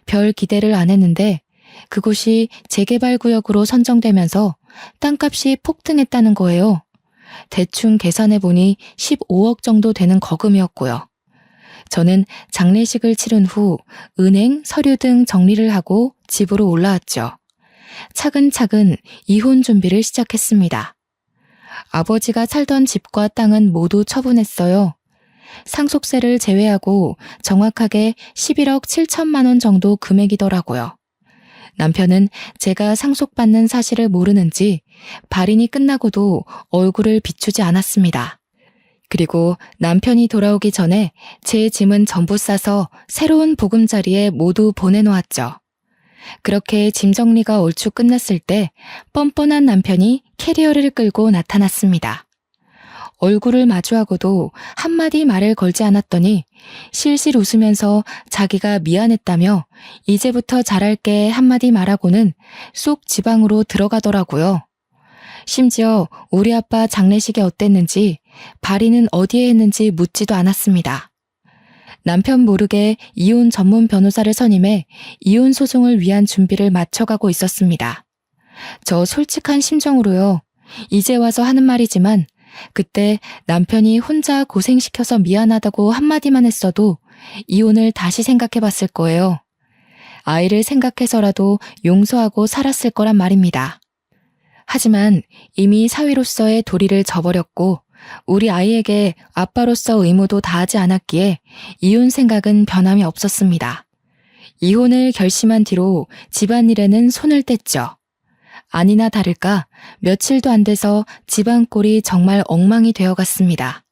별 기대를 안 했는데 그곳이 재개발 구역으로 선정되면서 땅값이 폭등했다는 거예요. 대충 계산해보니 15억 정도 되는 거금이었고요. 저는 장례식을 치른 후 은행, 서류 등 정리를 하고 집으로 올라왔죠. 차근차근 이혼 준비를 시작했습니다. 아버지가 살던 집과 땅은 모두 처분했어요. 상속세를 제외하고 정확하게 11억 7천만 원 정도 금액이더라고요. 남편은 제가 상속받는 사실을 모르는지 발인이 끝나고도 얼굴을 비추지 않았습니다. 그리고 남편이 돌아오기 전에 제 짐은 전부 싸서 새로운 보금자리에 모두 보내놓았죠. 그렇게 짐 정리가 얼추 끝났을 때 뻔뻔한 남편이 캐리어를 끌고 나타났습니다. 얼굴을 마주하고도 한마디 말을 걸지 않았더니 실실 웃으면서 자기가 미안했다며 이제부터 잘할게 한마디 말하고는 쏙 지방으로 들어가더라고요. 심지어 우리 아빠 장례식이 어땠는지 발인은 어디에 했는지 묻지도 않았습니다. 남편 모르게 이혼 전문 변호사를 선임해 이혼 소송을 위한 준비를 마쳐가고 있었습니다. 저 솔직한 심정으로요. 이제 와서 하는 말이지만 그때 남편이 혼자 고생시켜서 미안하다고 한마디만 했어도 이혼을 다시 생각해 봤을 거예요. 아이를 생각해서라도 용서하고 살았을 거란 말입니다. 하지만 이미 사위로서의 도리를 저버렸고 우리 아이에게 아빠로서 의무도 다하지 않았기에 이혼 생각은 변함이 없었습니다. 이혼을 결심한 뒤로 집안일에는 손을 뗐죠. 아니나 다를까 며칠도 안 돼서 집안 꼴이 정말 엉망이 되어갔습니다.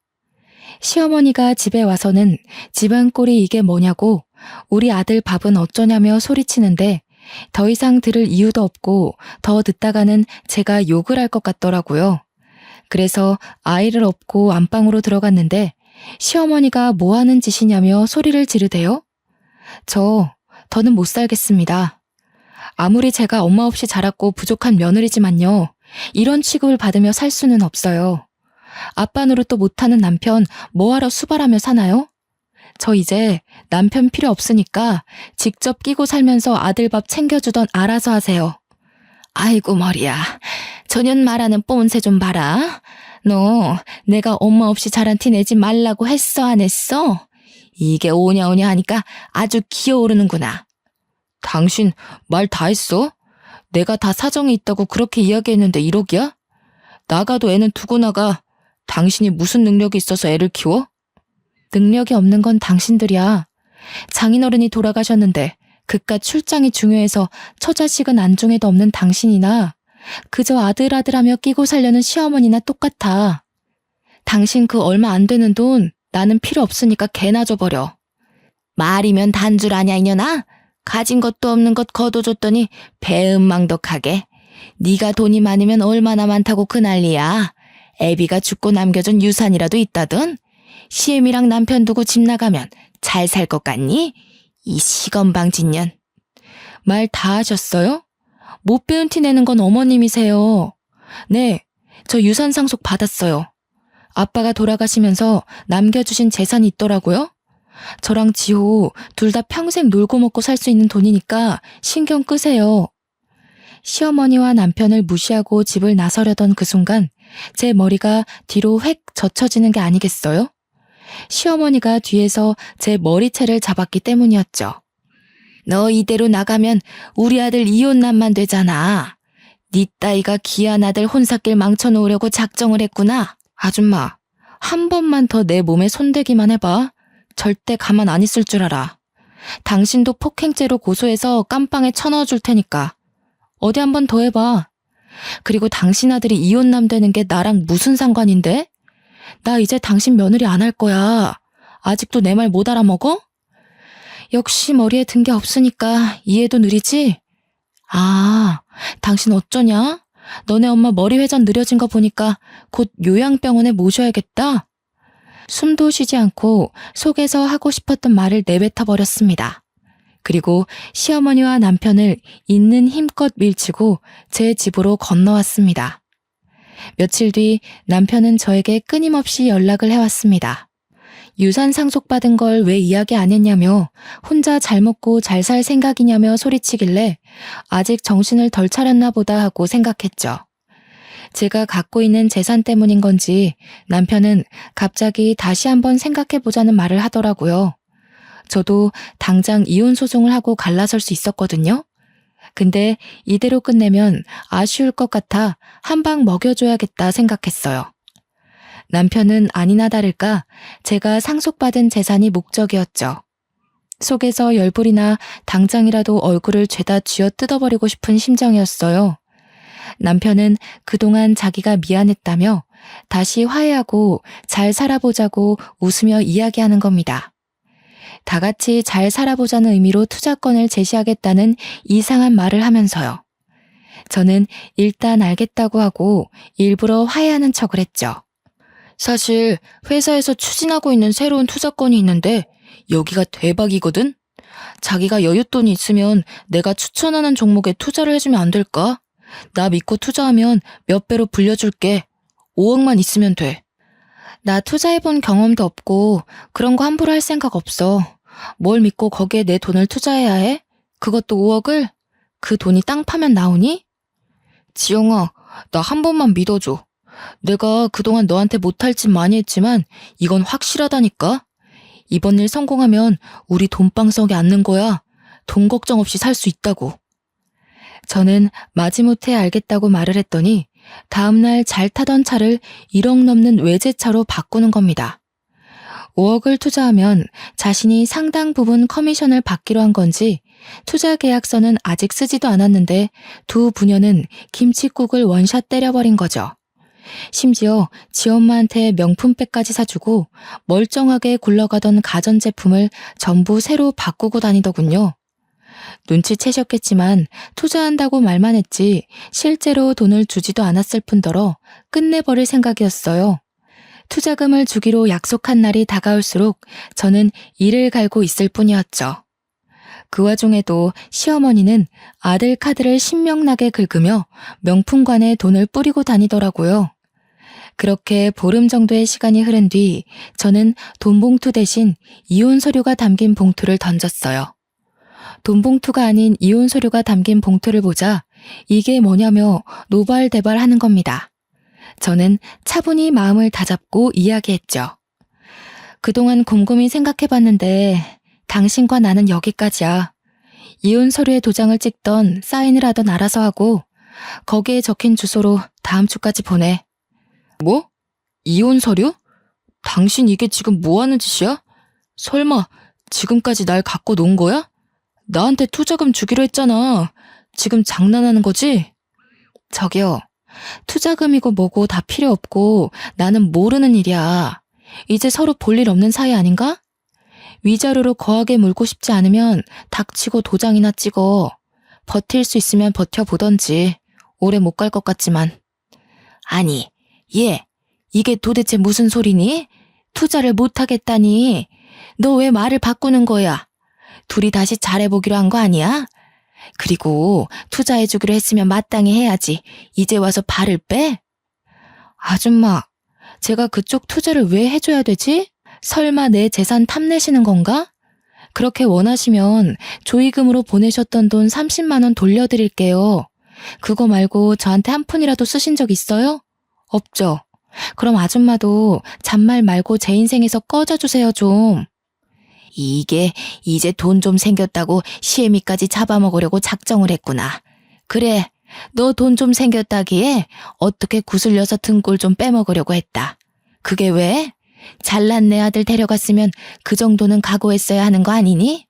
시어머니가 집에 와서는 집안 꼴이 이게 뭐냐고 우리 아들 밥은 어쩌냐며 소리치는데 더 이상 들을 이유도 없고 더 듣다가는 제가 욕을 할 것 같더라고요. 그래서 아이를 업고 안방으로 들어갔는데 시어머니가 뭐 하는 짓이냐며 소리를 지르대요. 더는 못 살겠습니다. 아무리 제가 엄마 없이 자랐고 부족한 며느리지만요. 이런 취급을 받으며 살 수는 없어요. 아빠 노릇도 못하는 남편 뭐하러 수발하며 사나요? 저 이제 남편 필요 없으니까 직접 끼고 살면서 아들 밥 챙겨주던 알아서 하세요. 아이고 머리야. 저년 말하는 뽐새 좀 봐라. 너 내가 엄마 없이 자란 티 내지 말라고 했어 안 했어? 이게 오냐오냐 하니까 아주 기어오르는구나. 당신 말 다 했어? 내가 다 사정이 있다고 그렇게 이야기했는데 1억이야? 나가도 애는 두고 나가. 당신이 무슨 능력이 있어서 애를 키워? 능력이 없는 건 당신들이야. 장인어른이 돌아가셨는데 그깟 출장이 중요해서 처자식은 안중에도 없는 당신이나 그저 아들하며 끼고 살려는 시어머니나 똑같아. 당신 그 얼마 안 되는 돈 나는 필요 없으니까 개나 줘버려. 말이면 단줄 아냐 이년아? 가진 것도 없는 것 거둬줬더니 배은망덕하게. 네가 돈이 많으면 얼마나 많다고 그 난리야. 애비가 죽고 남겨준 유산이라도 있다던? 시엠이랑 남편 두고 집 나가면 잘 살 것 같니? 이 시건방진년. 말 다 하셨어요? 못 배운 티 내는 건 어머님이세요. 네, 저 유산 상속 받았어요. 아빠가 돌아가시면서 남겨주신 재산이 있더라고요. 저랑 지호 둘 다 평생 놀고 먹고 살 수 있는 돈이니까 신경 끄세요. 시어머니와 남편을 무시하고 집을 나서려던 그 순간 제 머리가 뒤로 획 젖혀지는 게 아니겠어요? 시어머니가 뒤에서 제 머리채를 잡았기 때문이었죠. 너 이대로 나가면 우리 아들 이혼남만 되잖아. 네 따위가 귀한 아들 혼사길 망쳐놓으려고 작정을 했구나. 아줌마, 한 번만 더 내 몸에 손대기만 해봐. 절대 가만 안 있을 줄 알아. 당신도 폭행죄로 고소해서 깜빵에 쳐넣어줄 테니까. 어디 한 번 더 해봐. 그리고 당신 아들이 이혼남 되는 게 나랑 무슨 상관인데? 나 이제 당신 며느리 안 할 거야. 아직도 내 말 못 알아먹어? 역시 머리에 든 게 없으니까 이해도 느리지? 아, 당신 어쩌냐? 너네 엄마 머리 회전 느려진 거 보니까 곧 요양병원에 모셔야겠다. 숨도 쉬지 않고 속에서 하고 싶었던 말을 내뱉어 버렸습니다. 그리고 시어머니와 남편을 있는 힘껏 밀치고 제 집으로 건너왔습니다. 며칠 뒤 남편은 저에게 끊임없이 연락을 해왔습니다. 유산 상속받은 걸 왜 이야기 안 했냐며 혼자 잘 먹고 잘 살 생각이냐며 소리치길래 아직 정신을 덜 차렸나 보다 하고 생각했죠. 제가 갖고 있는 재산 때문인 건지 남편은 갑자기 다시 한번 생각해보자는 말을 하더라고요. 저도 당장 이혼 소송을 하고 갈라설 수 있었거든요. 근데 이대로 끝내면 아쉬울 것 같아 한 방 먹여줘야겠다 생각했어요. 남편은 아니나 다를까 제가 상속받은 재산이 목적이었죠. 속에서 열불이나 당장이라도 얼굴을 죄다 쥐어 뜯어버리고 싶은 심정이었어요. 남편은 그동안 자기가 미안했다며 다시 화해하고 잘 살아보자고 웃으며 이야기하는 겁니다. 다 같이 잘 살아보자는 의미로 투자권을 제시하겠다는 이상한 말을 하면서요. 저는 일단 알겠다고 하고 일부러 화해하는 척을 했죠. 사실 회사에서 추진하고 있는 새로운 투자건이 있는데 여기가 대박이거든? 자기가 여윳돈이 있으면 내가 추천하는 종목에 투자를 해주면 안 될까? 나 믿고 투자하면 몇 배로 불려줄게. 5억만 있으면 돼. 나 투자해본 경험도 없고 그런 거 함부로 할 생각 없어. 뭘 믿고 거기에 내 돈을 투자해야 해? 그것도 5억을? 그 돈이 땅 파면 나오니? 지영아, 나 한 번만 믿어줘. 내가 그동안 너한테 못할 짓 많이 했지만 이건 확실하다니까? 이번 일 성공하면 우리 돈방석에 앉는 거야. 돈 걱정 없이 살 수 있다고. 저는 마지못해 알겠다고 말을 했더니 다음날 잘 타던 차를 1억 넘는 외제차로 바꾸는 겁니다. 5억을 투자하면 자신이 상당 부분 커미션을 받기로 한 건지 투자 계약서는 아직 쓰지도 않았는데 두 부녀는 김칫국을 원샷 때려버린 거죠. 심지어 지엄마한테 명품백까지 사주고 멀쩡하게 굴러가던 가전제품을 전부 새로 바꾸고 다니더군요. 눈치채셨겠지만 투자한다고 말만 했지 실제로 돈을 주지도 않았을 뿐더러 끝내버릴 생각이었어요. 투자금을 주기로 약속한 날이 다가올수록 저는 이를 갈고 있을 뿐이었죠. 그 와중에도 시어머니는 아들 카드를 신명나게 긁으며 명품관에 돈을 뿌리고 다니더라고요. 그렇게 보름 정도의 시간이 흐른 뒤 저는 돈 봉투 대신 이혼 서류가 담긴 봉투를 던졌어요. 돈 봉투가 아닌 이혼 서류가 담긴 봉투를 보자 이게 뭐냐며 노발대발하는 겁니다. 저는 차분히 마음을 다잡고 이야기했죠. 그동안 곰곰이 생각해봤는데 당신과 나는 여기까지야. 이혼 서류에 도장을 찍던 사인을 하던 알아서 하고 거기에 적힌 주소로 다음 주까지 보내. 뭐? 이혼 서류? 당신 이게 지금 뭐 하는 짓이야? 설마 지금까지 날 갖고 논 거야? 나한테 투자금 주기로 했잖아. 지금 장난하는 거지? 저기요. 투자금이고 뭐고 다 필요 없고 나는 모르는 일이야. 이제 서로 볼 일 없는 사이 아닌가? 위자료로 거하게 물고 싶지 않으면 닥치고 도장이나 찍어. 버틸 수 있으면 버텨보던지. 오래 못 갈 것 같지만. 아니, 얘, 이게 도대체 무슨 소리니? 투자를 못하겠다니. 너 왜 말을 바꾸는 거야? 둘이 다시 잘해보기로 한 거 아니야? 그리고 투자해주기로 했으면 마땅히 해야지. 이제 와서 발을 빼? 아줌마, 제가 그쪽 투자를 왜 해줘야 되지? 설마 내 재산 탐내시는 건가? 그렇게 원하시면 조의금으로 보내셨던 돈 30만 원 돌려드릴게요. 그거 말고 저한테 한 푼이라도 쓰신 적 있어요? 없죠? 그럼 아줌마도 잔말 말고 제 인생에서 꺼져주세요 좀. 이게 이제 돈 좀 생겼다고 시애미까지 잡아먹으려고 작정을 했구나. 그래, 너 돈 좀 생겼다기에 어떻게 구슬려서 등골 좀 빼먹으려고 했다. 그게 왜? 잘난 내 아들 데려갔으면 그 정도는 각오했어야 하는 거 아니니?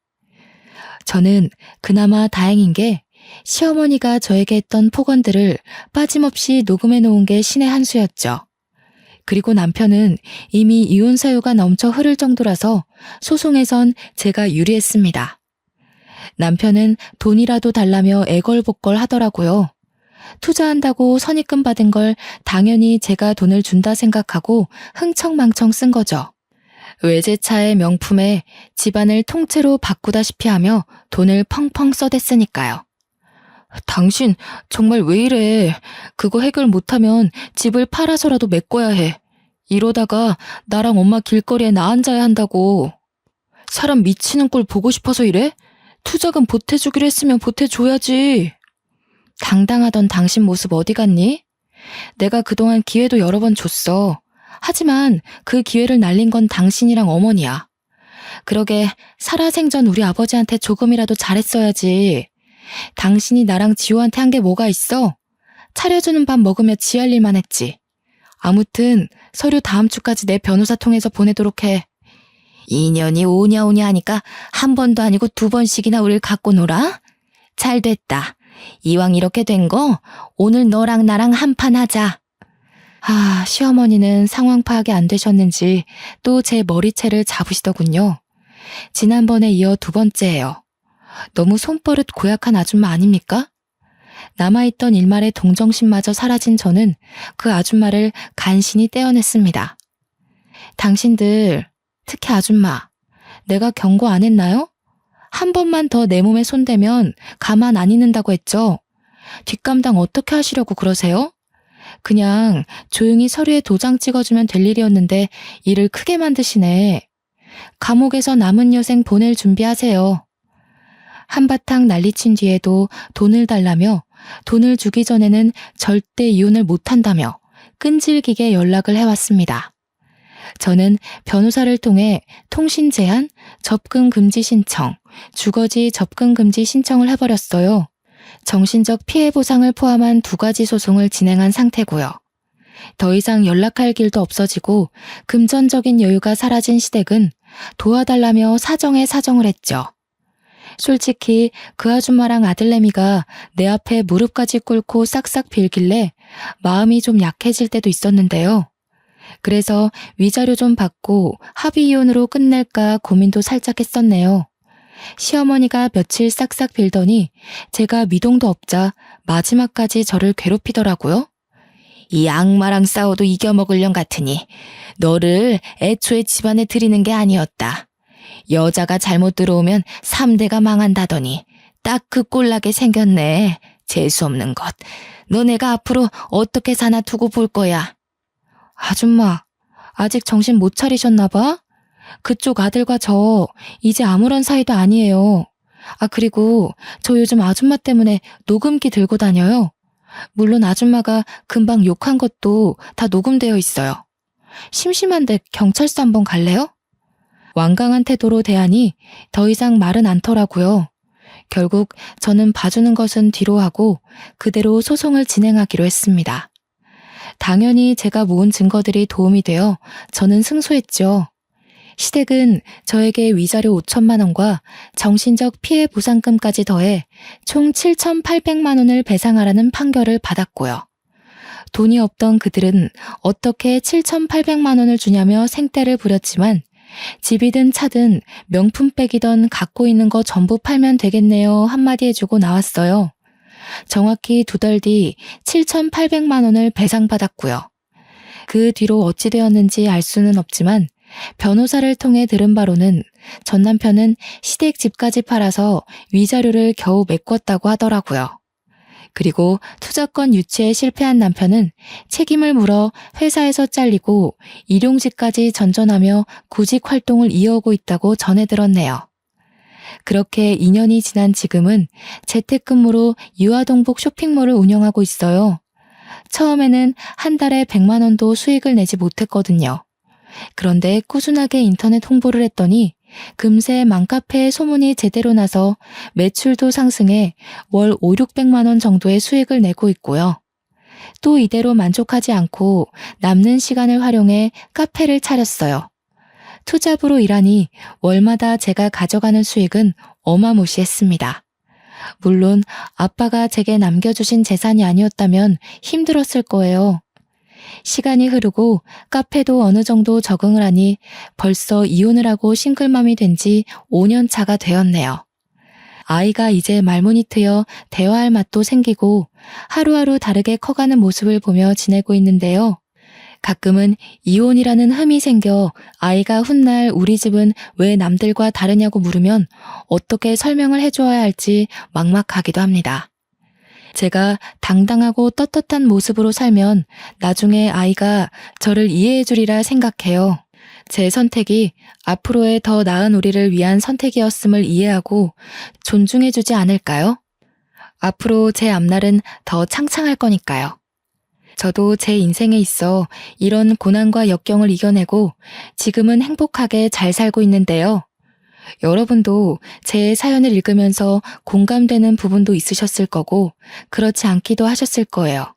저는 그나마 다행인 게 시어머니가 저에게 했던 폭언들을 빠짐없이 녹음해 놓은 게 신의 한 수였죠. 그리고 남편은 이미 이혼 사유가 넘쳐 흐를 정도라서 소송에선 제가 유리했습니다. 남편은 돈이라도 달라며 애걸복걸 하더라고요. 투자한다고 선입금 받은 걸 당연히 제가 돈을 준다 생각하고 흥청망청 쓴 거죠. 외제차의 명품에 집안을 통째로 바꾸다시피 하며 돈을 펑펑 써댔으니까요. 당신 정말 왜 이래. 그거 해결 못하면 집을 팔아서라도 메꿔야 해. 이러다가 나랑 엄마 길거리에 나 앉아야 한다고. 사람 미치는 꼴 보고 싶어서 이래? 투자금 보태주기로 했으면 보태줘야지. 당당하던 당신 모습 어디 갔니? 내가 그동안 기회도 여러 번 줬어. 하지만 그 기회를 날린 건 당신이랑 어머니야. 그러게 살아생전 우리 아버지한테 조금이라도 잘했어야지. 당신이 나랑 지호한테 한 게 뭐가 있어? 차려주는 밥 먹으며 지할 일만 했지. 아무튼 서류 다음 주까지 내 변호사 통해서 보내도록 해. 2년이 오냐오냐 하니까 한 번도 아니고 2번씩이나 우릴 갖고 놀아? 잘 됐다. 이왕 이렇게 된 거 오늘 너랑 나랑 한판 하자. 시어머니는 상황 파악이 안 되셨는지 또 제 머리채를 잡으시더군요. 지난번에 이어 2번째예요. 너무 손버릇 고약한 아줌마 아닙니까? 남아있던 일말의 동정심마저 사라진 저는 그 아줌마를 간신히 떼어냈습니다. 당신들, 특히 아줌마, 내가 경고 안 했나요? 한 번만 더 내 몸에 손대면 가만 안 있는다고 했죠? 뒷감당 어떻게 하시려고 그러세요? 그냥 조용히 서류에 도장 찍어주면 될 일이었는데 일을 크게 만드시네. 감옥에서 남은 여생 보낼 준비하세요. 한바탕 난리친 뒤에도 돈을 달라며 돈을 주기 전에는 절대 이혼을 못한다며 끈질기게 연락을 해왔습니다. 저는 변호사를 통해 통신 제한, 접근 금지 신청, 주거지 접근 금지 신청을 해버렸어요. 정신적 피해 보상을 포함한 2가지 소송을 진행한 상태고요. 더 이상 연락할 길도 없어지고 금전적인 여유가 사라진 시댁은 도와달라며 사정에 사정을 했죠. 솔직히 그 아줌마랑 아들내미가 내 앞에 무릎까지 꿇고 싹싹 빌길래 마음이 좀 약해질 때도 있었는데요. 그래서 위자료 좀 받고 합의 이혼으로 끝낼까 고민도 살짝 했었네요. 시어머니가 며칠 싹싹 빌더니 제가 미동도 없자 마지막까지 저를 괴롭히더라고요. 이 악마랑 싸워도 이겨먹을 년 같으니 너를 애초에 집안에 들이는 게 아니었다. 여자가 잘못 들어오면 3대가 망한다더니 딱 그 꼴나게 생겼네. 재수없는 것. 너네가 앞으로 어떻게 사나 두고 볼 거야. 아줌마, 아직 정신 못 차리셨나 봐? 그쪽 아들과 저 이제 아무런 사이도 아니에요. 그리고 저 요즘 아줌마 때문에 녹음기 들고 다녀요. 물론 아줌마가 금방 욕한 것도 다 녹음되어 있어요. 심심한데 경찰서 한번 갈래요? 완강한 태도로 대하니 더 이상 말은 않더라고요. 결국 저는 봐주는 것은 뒤로 하고 그대로 소송을 진행하기로 했습니다. 당연히 제가 모은 증거들이 도움이 되어 저는 승소했죠. 시댁은 저에게 위자료 5천만 원과 정신적 피해 보상금까지 더해 총 7,800만 원을 배상하라는 판결을 받았고요. 돈이 없던 그들은 어떻게 7,800만 원을 주냐며 생떼를 부렸지만 집이든 차든 명품백이던 갖고 있는 거 전부 팔면 되겠네요 한마디 해주고 나왔어요. 정확히 2달 뒤 7,800만 원을 배상받았고요. 그 뒤로 어찌 되었는지 알 수는 없지만 변호사를 통해 들은 바로는 전 남편은 시댁 집까지 팔아서 위자료를 겨우 메꿨다고 하더라고요. 그리고 투자권 유치에 실패한 남편은 책임을 물어 회사에서 잘리고 일용직까지 전전하며 구직 활동을 이어오고 있다고 전해 들었네요. 그렇게 2년이 지난 지금은 재택근무로 유아동복 쇼핑몰을 운영하고 있어요. 처음에는 한 달에 100만 원도 수익을 내지 못했거든요. 그런데 꾸준하게 인터넷 홍보를 했더니 금세 맘카페에 소문이 제대로 나서 매출도 상승해 월 5, 600만 원 정도의 수익을 내고 있고요. 또 이대로 만족하지 않고 남는 시간을 활용해 카페를 차렸어요. 투잡으로 일하니 월마다 제가 가져가는 수익은 어마무시했습니다. 물론 아빠가 제게 남겨주신 재산이 아니었다면 힘들었을 거예요. 시간이 흐르고 카페도 어느 정도 적응을 하니 벌써 이혼을 하고 싱글맘이 된 지 5년 차가 되었네요. 아이가 이제 말문이 트여 대화할 맛도 생기고 하루하루 다르게 커가는 모습을 보며 지내고 있는데요. 가끔은 이혼이라는 흠이 생겨 아이가 훗날 우리 집은 왜 남들과 다르냐고 물으면 어떻게 설명을 해줘야 할지 막막하기도 합니다. 제가 당당하고 떳떳한 모습으로 살면 나중에 아이가 저를 이해해 주리라 생각해요. 제 선택이 앞으로의 더 나은 우리를 위한 선택이었음을 이해하고 존중해 주지 않을까요? 앞으로 제 앞날은 더 창창할 거니까요. 저도 제 인생에 있어 이런 고난과 역경을 이겨내고 지금은 행복하게 잘 살고 있는데요. 여러분도 제 사연을 읽으면서 공감되는 부분도 있으셨을 거고, 그렇지 않기도 하셨을 거예요.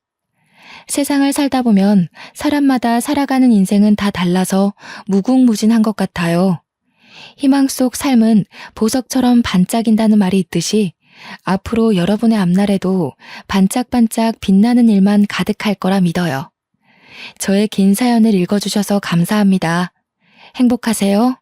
세상을 살다 보면 사람마다 살아가는 인생은 다 달라서 무궁무진한 것 같아요. 희망 속 삶은 보석처럼 반짝인다는 말이 있듯이 앞으로 여러분의 앞날에도 반짝반짝 빛나는 일만 가득할 거라 믿어요. 저의 긴 사연을 읽어주셔서 감사합니다. 행복하세요.